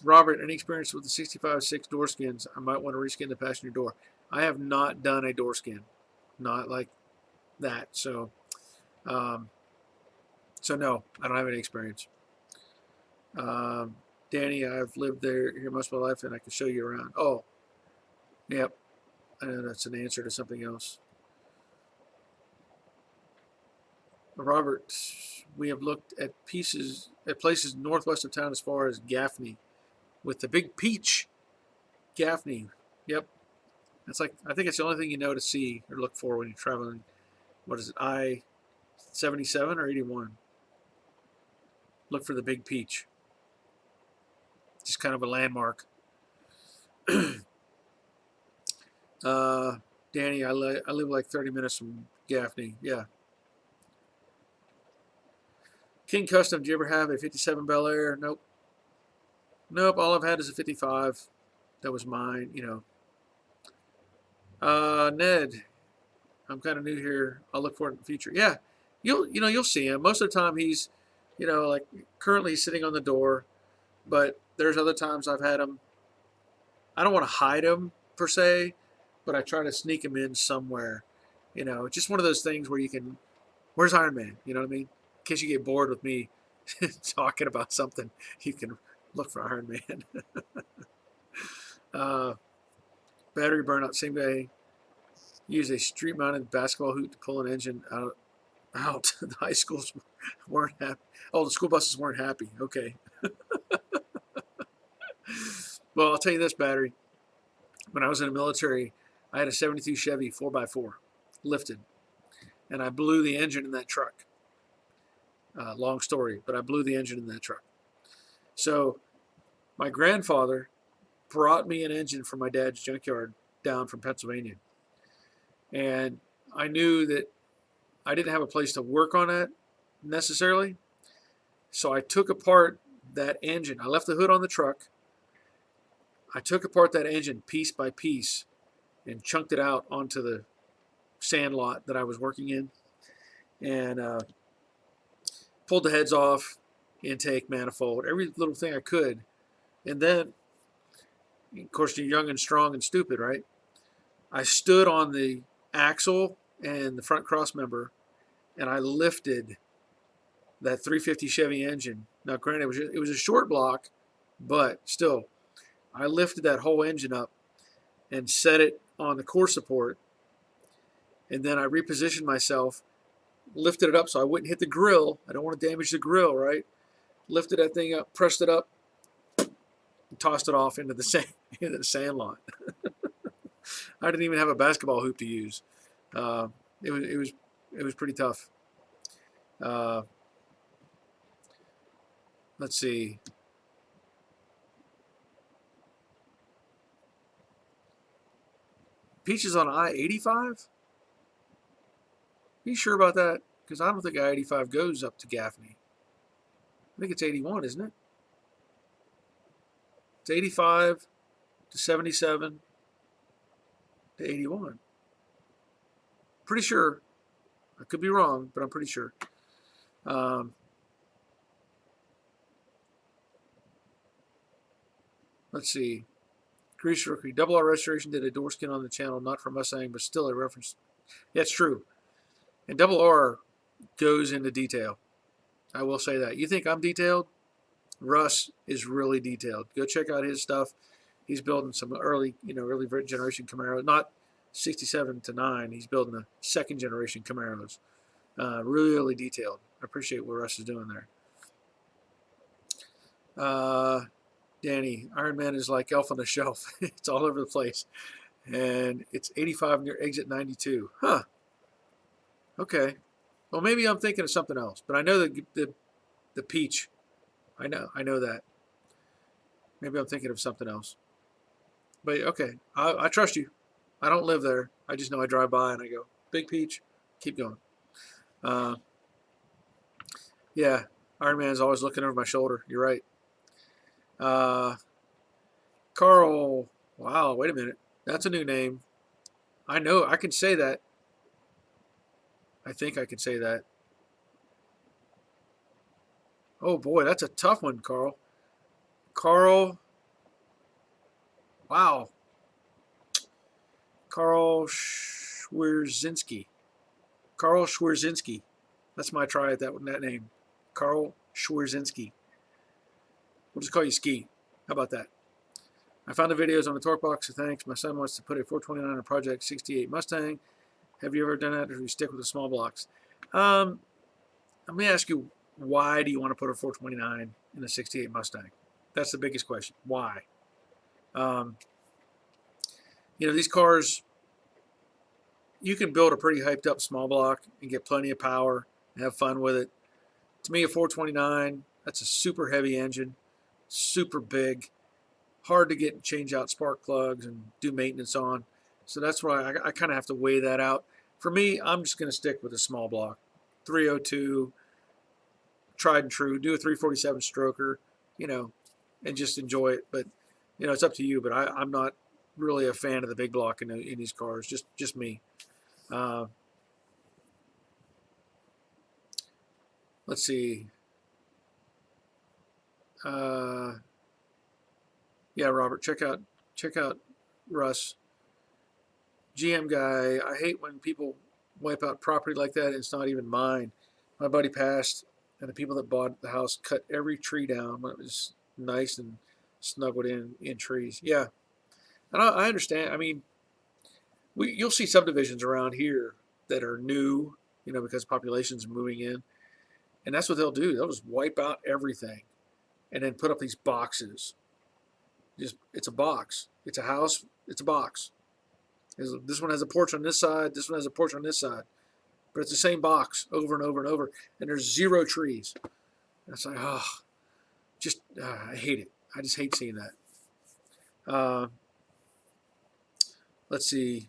Robert, any experience with the 65/6 door skins? I might want to reskin the passenger door. I have not done a door skin, not like that. Um, so no, I don't have any experience. Danny, I've lived here most of my life, and I can show you around. Oh, yep. I know that's an answer to something else. Robert, we have looked at places northwest of town as far as Gaffney, with the big peach. Gaffney, yep. It's like I think it's the only thing you know to see or look for when you're traveling. What is it, I-77 or 81? Look for the big peach. Just kind of a landmark. Danny, I live like 30 minutes from Gaffney. Yeah. King Custom, do you ever have a 57 Bel Air? Nope. Nope, all I've had is a 55. That was mine, Ned, I'm kind of new here. I'll look for it in the future. Yeah, you'll see him. Most of the time he's, like currently sitting on the door, but there's other times I've had him. I don't want to hide him per se, but I try to sneak him in somewhere. It's just one of those things where you can, where's Iron Man? You know what I mean? In case you get bored with me talking about something, you can look for Iron Man. Battery burnout, same guy. Use a street-mounted basketball hoop to pull an engine out. The high schools weren't happy. Oh, the school buses weren't happy. Okay. Well, I'll tell you this, Battery. When I was in the military, I had a '72 Chevy 4x4 lifted, and I blew the engine in that truck. Long story, but I blew the engine in that truck. So my grandfather brought me an engine from my dad's junkyard down from Pennsylvania. And I knew that I didn't have a place to work on it necessarily. So I took apart that engine. I left the hood on the truck. I took apart that engine piece by piece and chunked it out onto the sand lot that I was working in. and pulled the heads off, intake, manifold, every little thing I could. And then, of course, you're young and strong and stupid, right? I stood on the axle and the front cross member, and I lifted that 350 Chevy engine. Now, granted, it was a short block, but still, I lifted that whole engine up and set it on the core support. And then I repositioned myself, lifted it up so I wouldn't hit the grill. I don't want to damage the grill, right? Lifted that thing up, pressed it up, and tossed it off into the sand lot. I didn't even have a basketball hoop to use. It was pretty tough. Let's see. Peaches on I-85? Are you sure about that? Because I don't think I-85 goes up to Gaffney. I think it's 81, isn't it? It's 85 to 77 to 81. Pretty sure. I could be wrong, but I'm pretty sure. Let's see. Grease Rookie. Double R Restoration did a door skin on the channel, not for Mustang, but still a reference. Yeah, it's true. And Double R goes into detail. I will say that. You think I'm detailed? Russ is really detailed. Go check out his stuff. He's building some early generation Camaro, not 67 to 9. He's building the second generation Camaros. Really detailed. I appreciate what Russ is doing there. Danny, Iron Man is like Elf on a Shelf. It's all over the place. And it's 85 near exit 92. Huh. Okay. Well, maybe I'm thinking of something else. But I know the peach. I know that. Maybe I'm thinking of something else. But okay, I trust you. I don't live there. I just know I drive by and I go, Big Peach, keep going. Yeah, Iron Man's always looking over my shoulder. You're right. Carl, wow, wait a minute. That's a new name. I know, I can say that. I think I can say that. Oh boy, that's a tough one, Carl. Carl, wow. Carl Schwerzinski. Carl Schwerzinski. That's my try at that name. Carl Schwerzinski. We'll just call you Ski. How about that? I found the videos on the torque box, so thanks. My son wants to put a 429 on a Project 68 Mustang. Have you ever done that, or do you stick with the small blocks? Let me ask you, why do you want to put a 429 in a 68 Mustang? That's the biggest question. Why? These cars, you can build a pretty hyped up small block and get plenty of power and have fun with it. To me, a 429, that's a super heavy engine, super big, hard to get and change out spark plugs and do maintenance on. So that's why I kind of have to weigh that out. For me, I'm just going to stick with a small block. 302, tried and true, do a 347 stroker, and just enjoy it. But, it's up to you. But I'm not really a fan of the big block in these cars, just me. Let's see. Yeah, Robert, check out Russ. GM guy, I hate when people wipe out property like that and it's not even mine. My buddy passed, and the people that bought the house cut every tree down when it was nice and snuggled in trees. Yeah, and I understand. I mean, you'll see subdivisions around here that are new, because population's moving in, and that's what they'll do. They'll just wipe out everything, and then put up these boxes. It's a box. It's a house. It's a box. This one has a porch on this side. This one has a porch on this side. But it's the same box over and over and over. And there's 0 trees. And it's like, I hate it. I just hate seeing that. Let's see.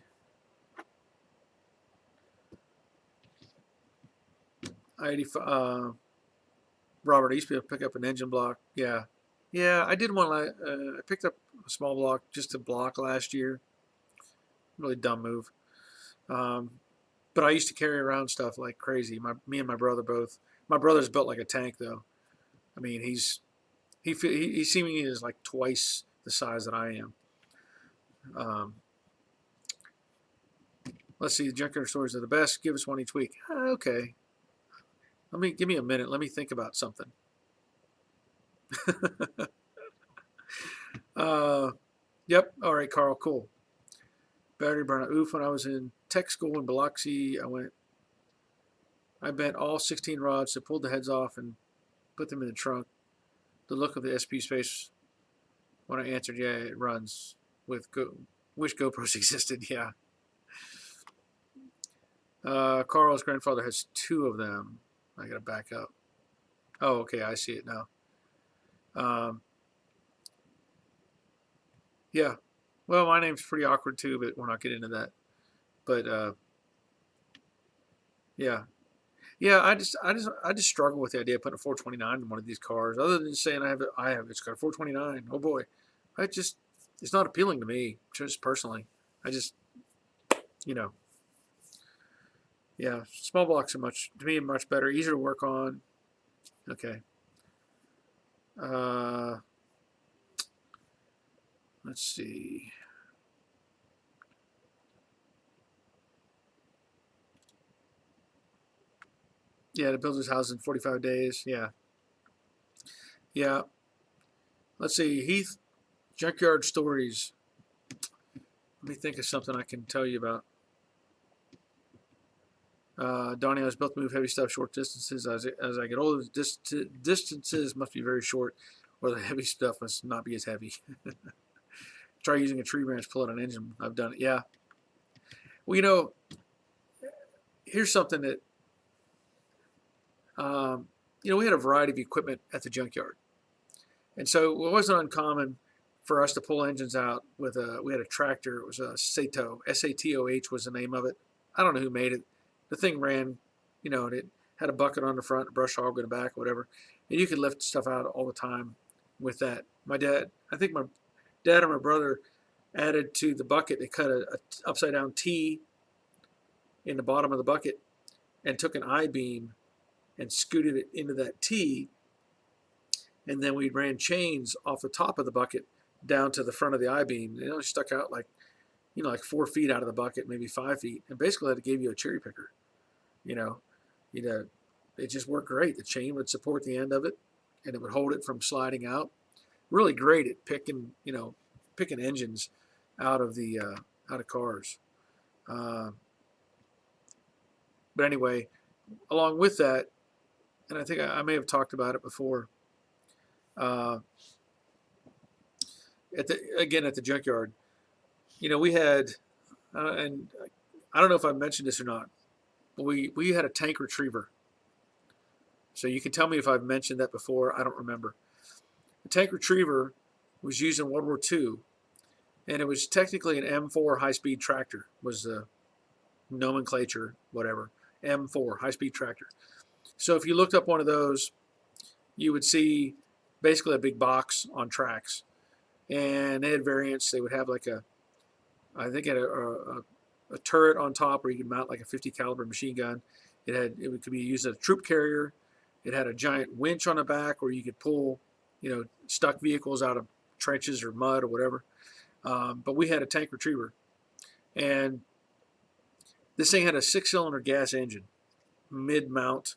I-85. Robert, I used to be able to pick up an engine block. Yeah. Yeah, I did one. I picked up a small block just to block last year. Really dumb move. But I used to carry around stuff like crazy. Me and my brother both. My brother's built like a tank, though. I mean, he seemingly is like twice the size that I am. Um, let's see. The junkyard stories are the best. Give us one each week. Okay. Give me a minute. Let me think about something. Yep. All right, Carl. Cool. Battery burnout. Oof. When I was in tech school in Biloxi, I bent all 16 rods, so pulled the heads off and put them in the trunk. The look of the SP space when I answered, yeah, it runs. Wish GoPros existed. Yeah. Carl's grandfather has 2 of them. I gotta back up. Oh, okay, I see it now. Yeah. Well, my name's pretty awkward too, but we're not getting into that. But yeah, yeah. I just struggle with the idea of putting a 429 in one of these cars. Other than saying it's got a 429. Oh boy, it's not appealing to me, just personally. I just, you know, yeah. Small blocks are much better, easier to work on. Okay. Uh, let's see. Yeah, to build his house in 45 days. Yeah. Yeah. Let's see. Heath, junkyard stories. Let me think of something I can tell you about. Donnie, I was built to move heavy stuff short distances. As I get older, distances must be very short, or the heavy stuff must not be as heavy. Try using a tree branch, pull out an engine. I've done it. Yeah. Well, here's something that, we had a variety of equipment at the junkyard. And so it wasn't uncommon for us to pull engines out we had a tractor. It was a Sato, Satoh was the name of it. I don't know who made it. The thing ran, and it had a bucket on the front, a brush hog in the back, whatever. And you could lift stuff out all the time with that. I think my dad and my brother added to the bucket. They cut a upside down T in the bottom of the bucket and took an I-beam and scooted it into that T. And then we ran chains off the top of the bucket down to the front of the I-beam. It only stuck out like 4 feet out of the bucket, maybe 5 feet. And basically that gave you a cherry picker. It just worked great. The chain would support the end of it and it would hold it from sliding out. Really great at picking engines out of cars. But anyway, along with that, and I think I may have talked about it before, at the junkyard, we had, and I don't know if I mentioned this or not, but we had a tank retriever. So you can tell me if I've mentioned that before. I don't remember. The tank retriever was used in World War II, and it was technically an M4 high-speed tractor, was the nomenclature, whatever. M4 high-speed tractor. So if you looked up one of those, you would see basically a big box on tracks, and they had variants. They would have I think it had a turret on top where you could mount like a 50 caliber machine gun. It could be used as a troop carrier. It had a giant winch on the back where you could pull, stuck vehicles out of trenches or mud or whatever. But we had a tank retriever, and this thing had a 6-cylinder gas engine, mid-mount.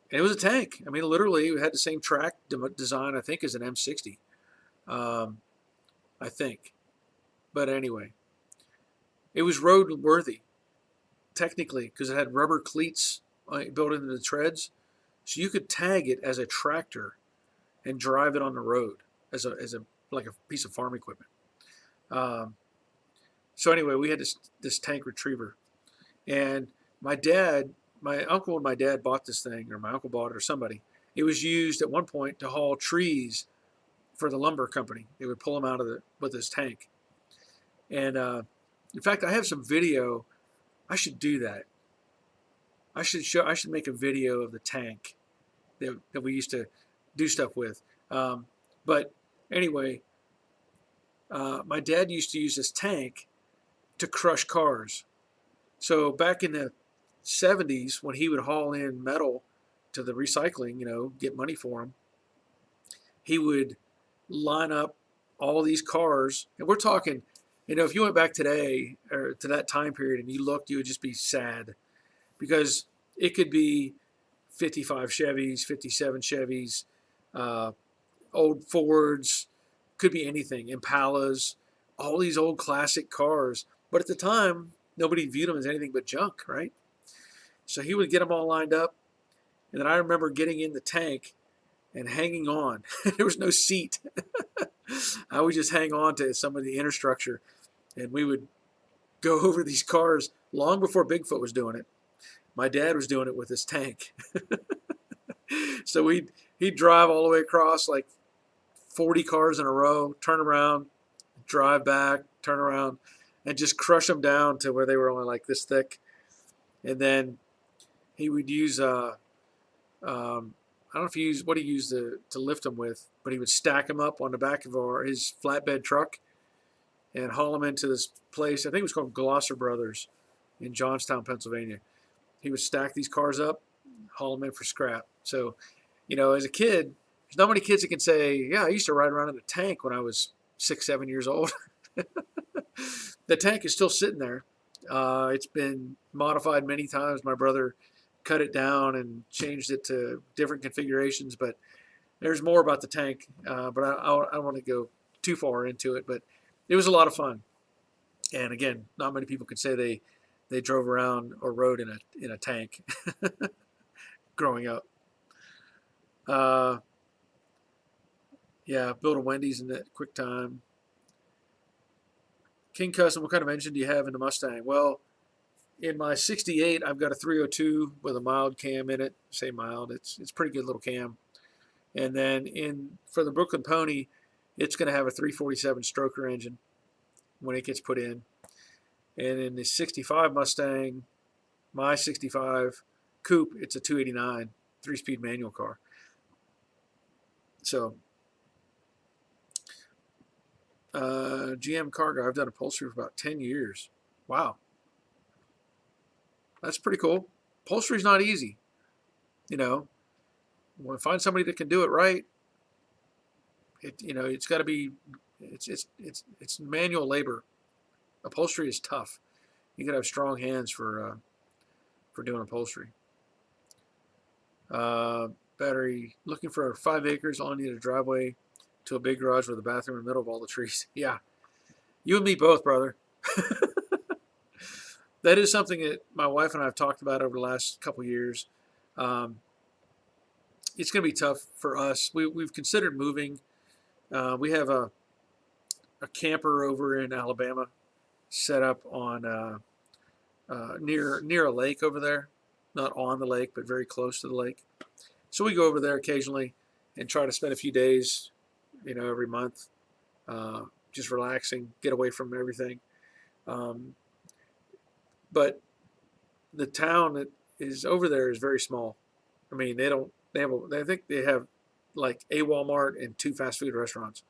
And it was a tank. I mean, literally, it had the same track design, I think, as an M60. I think. But anyway, it was road worthy, technically, because it had rubber cleats built into the treads. So you could tag it as a tractor and drive it on the road as a piece of farm equipment. So anyway, we had this tank retriever, and my uncle and my dad bought this thing, or my uncle bought it, or somebody. It was used at one point to haul trees for the lumber company. They would pull them out with this tank. And in fact, I have some video. I should do that. I should make a video of the tank that we used to do stuff with. But anyway, my dad used to use this tank to crush cars. So back in the 70s, when he would haul in metal to the recycling, get money for them, he would line up all these cars. And we're talking, if you went back today or to that time period and you looked, you would just be sad because it could be 55 Chevys, 57 Chevys, uh, old Fords, could be anything, Impalas, all these old classic cars. But at the time, nobody viewed them as anything but junk, right? So he would get them all lined up. And then I remember getting in the tank and hanging on. There was no seat. I would just hang on to some of the inner structure, and we would go over these cars long before Bigfoot was doing it. My dad was doing it with his tank. So he'd drive all the way across like 40 cars in a row, turn around, drive back, turn around, and just crush them down to where they were only like this thick. And then he would use I don't know if he used what he used to lift them with, but he would stack them up on the back of his flatbed truck and haul them into this place. I think it was called Glosser Brothers in Johnstown, Pennsylvania. He would stack these cars up, haul them in for scrap. So, as a kid, there's not many kids that can say, "Yeah, I used to ride around in a tank when I was 6, 7 years old." The tank is still sitting there. It's been modified many times. My brother cut it down and changed it to different configurations, but there's more about the tank. But I don't want to go too far into it. But it was a lot of fun. And again, not many people could say they drove around or rode in a tank growing up. Yeah, build a Wendy's in that quick time. King Custom, what kind of engine do you have in the Mustang? Well, in my 68, I've got a 302 with a mild cam in it. Say mild, it's a pretty good little cam. And then for the Brooklyn Pony, it's going to have a 347 stroker engine when it gets put in. And in the 65 Mustang, my 65 coupe, it's a 289 3-speed manual car. So GM Cargo, I've done upholstery for about 10 years. Wow. That's pretty cool. Upholstery's not easy. When I find somebody that can do it right, it's got to be, it's manual labor. Upholstery is tough. You got to have strong hands for doing upholstery. Battery, looking for 5 acres, all need a driveway to a big garage with a bathroom in the middle of all the trees. Yeah, you and me both, brother. That is something that my wife and I have talked about over the last couple of years. It's going to be tough for us. We've considered moving. We have a camper over in Alabama set up on near a lake over there, not on the lake, but very close to the lake. So we go over there occasionally and try to spend a few days, every month, just relaxing, get away from everything. But the town that is over there is very small. I mean, I think they have like a Walmart and 2 fast food restaurants.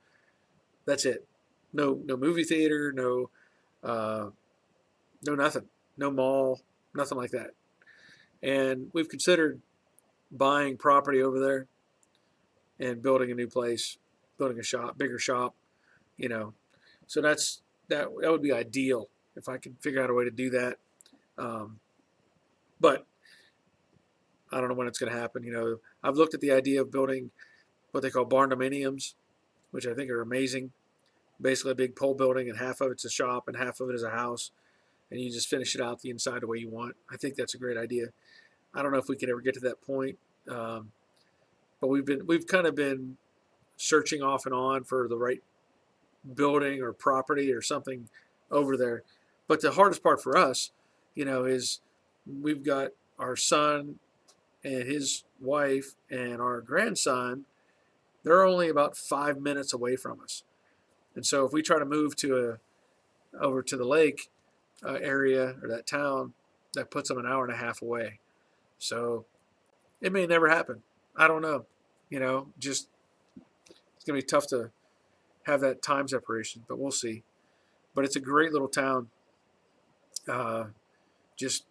That's it. No movie theater, no nothing, no mall, nothing like that. And we've considered buying property over there and building a new place, building a shop, bigger shop, So that would be ideal if I could figure out a way to do that. But I don't know when it's going to happen. I've looked at the idea of building what they call barn dominiums, which I think are amazing. Basically a big pole building, and half of it's a shop and half of it is a house, and you just finish it out the inside the way you want. I think that's a great idea. I don't know if we can ever get to that point, but we've kind of been searching off and on for the right building or property or something over there. But the hardest part for us, is we've got our son and his wife and our grandson. They're only about 5 minutes away from us. And so if we try to move over to the lake area or that town, that puts them an hour and a half away. So it may never happen. I don't know. Just it's going to be tough to have that time separation, but we'll see. But it's a great little town. Just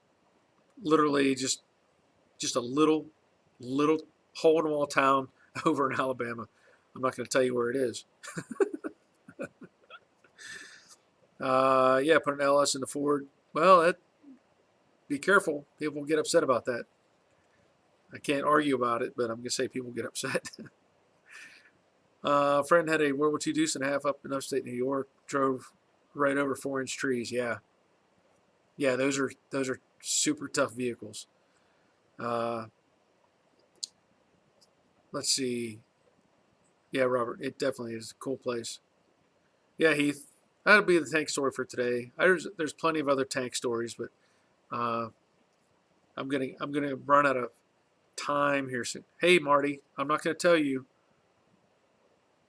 literally just a little hole in the wall town over in Alabama. I'm not going to tell you where it is. Yeah, put an LS in the Ford. Well, be careful. People get upset about that. I can't argue about it, but I'm going to say people get upset. A friend had a World War II Deuce and a half up in upstate New York. Drove right over 4-inch trees. Yeah, yeah, those are super tough vehicles. Let's see. Yeah, Robert, it definitely is a cool place. Yeah, Heath, that'll be the tank story for today. There's plenty of other tank stories, but uh, I'm gonna run out of time here soon. Hey, Marty, I'm not gonna tell you.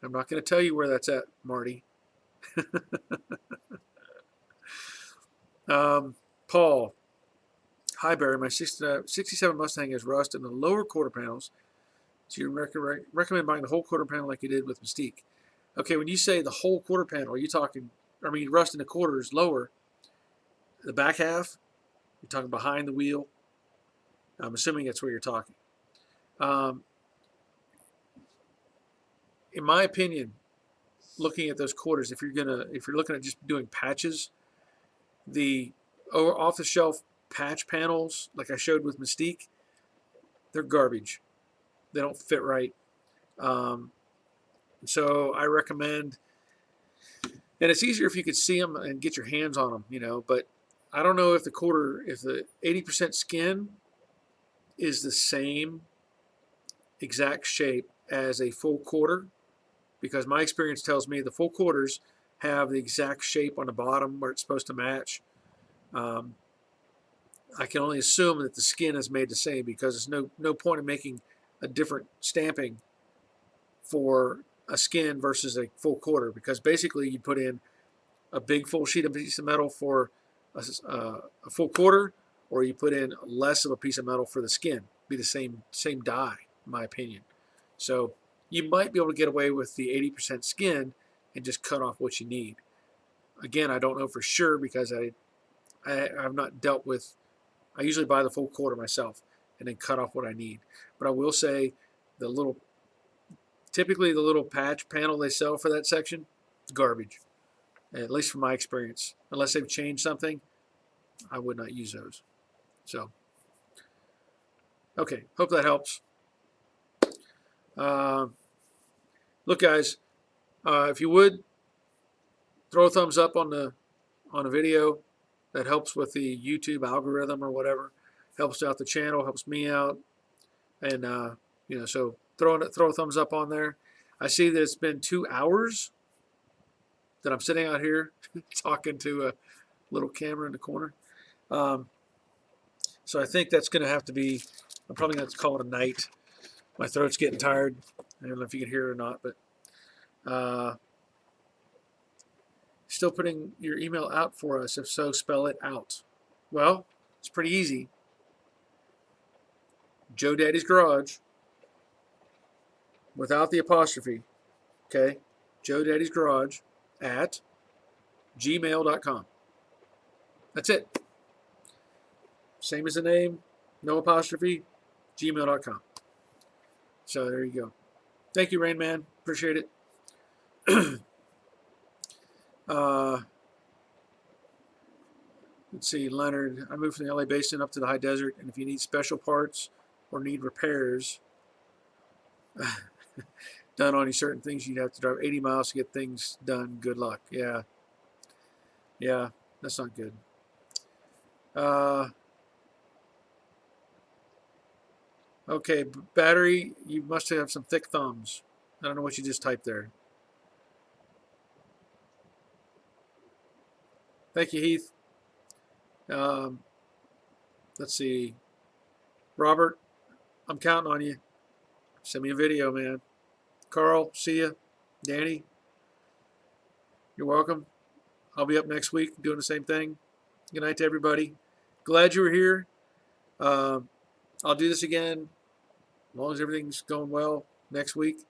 I'm not gonna tell you where that's at, Marty. Paul, hi Barry. My 67 Mustang has rust in the lower quarter panels. So you recommend buying the whole quarter panel like you did with Mystique. Okay, when you say the whole quarter panel, are you talking? I mean, rust in the quarters lower, the back half. You're talking behind the wheel. I'm assuming that's where you're talking. Um, in my opinion, looking at those quarters, if you're looking at just doing patches, the off-the-shelf patch panels, like I showed with Mystique, they're garbage. They don't fit right. So I recommend, and it's easier if you could see them and get your hands on them, but I don't know if the 80% skin is the same exact shape as a full quarter, because my experience tells me the full quarters have the exact shape on the bottom where it's supposed to match. I can only assume that the skin is made the same, because there's no point in making a different stamping for a skin versus a full quarter, because basically you put in a big full piece of metal for a full quarter, or you put in less of a piece of metal for the skin. Be the same die, in my opinion. So you might be able to get away with the 80% skin and just cut off what you need. Again, I don't know for sure, because I've not dealt with. I usually buy the full quarter myself and then cut off what I need. But I will say, typically the little patch panel they sell for that section, garbage. At least from my experience. Unless they've changed something, I would not use those. So, okay, hope that helps. Look, guys, if you would throw a thumbs up on the video, that helps with the YouTube algorithm or whatever. Helps out the channel, helps me out, and so throw a thumbs up on there. I see that it's been 2 hours that I'm sitting out here talking to a little camera in the corner. So I think that's going to have to be, I'm probably going to call it a night. My throat's getting tired. I don't know if you can hear it or not, but still putting your email out for us? If so, spell it out. Well, it's pretty easy. Joe Daddy's Garage, without the apostrophe, okay? Joe Daddy's Garage at gmail.com. That's it. Same as the name, no apostrophe, gmail.com. So there you go. Thank you, Rain Man. Appreciate it. Let's see, Leonard. I moved from the LA Basin up to the high desert, and if you need special parts or need repairs done on certain things, you'd have to drive 80 miles to get things done. Good luck. Yeah, that's not good. Okay, battery, you must have some thick thumbs. I don't know what you just typed there. Thank you, Heath. Let's see. Robert, I'm counting on you. Send me a video, man. Carl, see ya. Danny, you're welcome. I'll be up next week doing the same thing. Good night to everybody. Glad you were here. I'll do this again as long as everything's going well next week.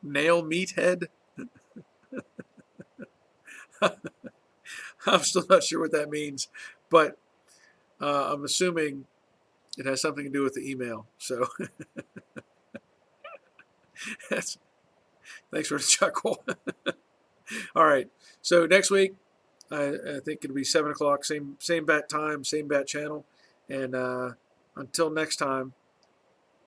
Nail meathead. I'm still not sure what that means, but I'm assuming it has something to do with the email. So that's, thanks for the chuckle. All right. So next week, I think it'll be 7 o'clock, same bat time, same bat channel. And until next time,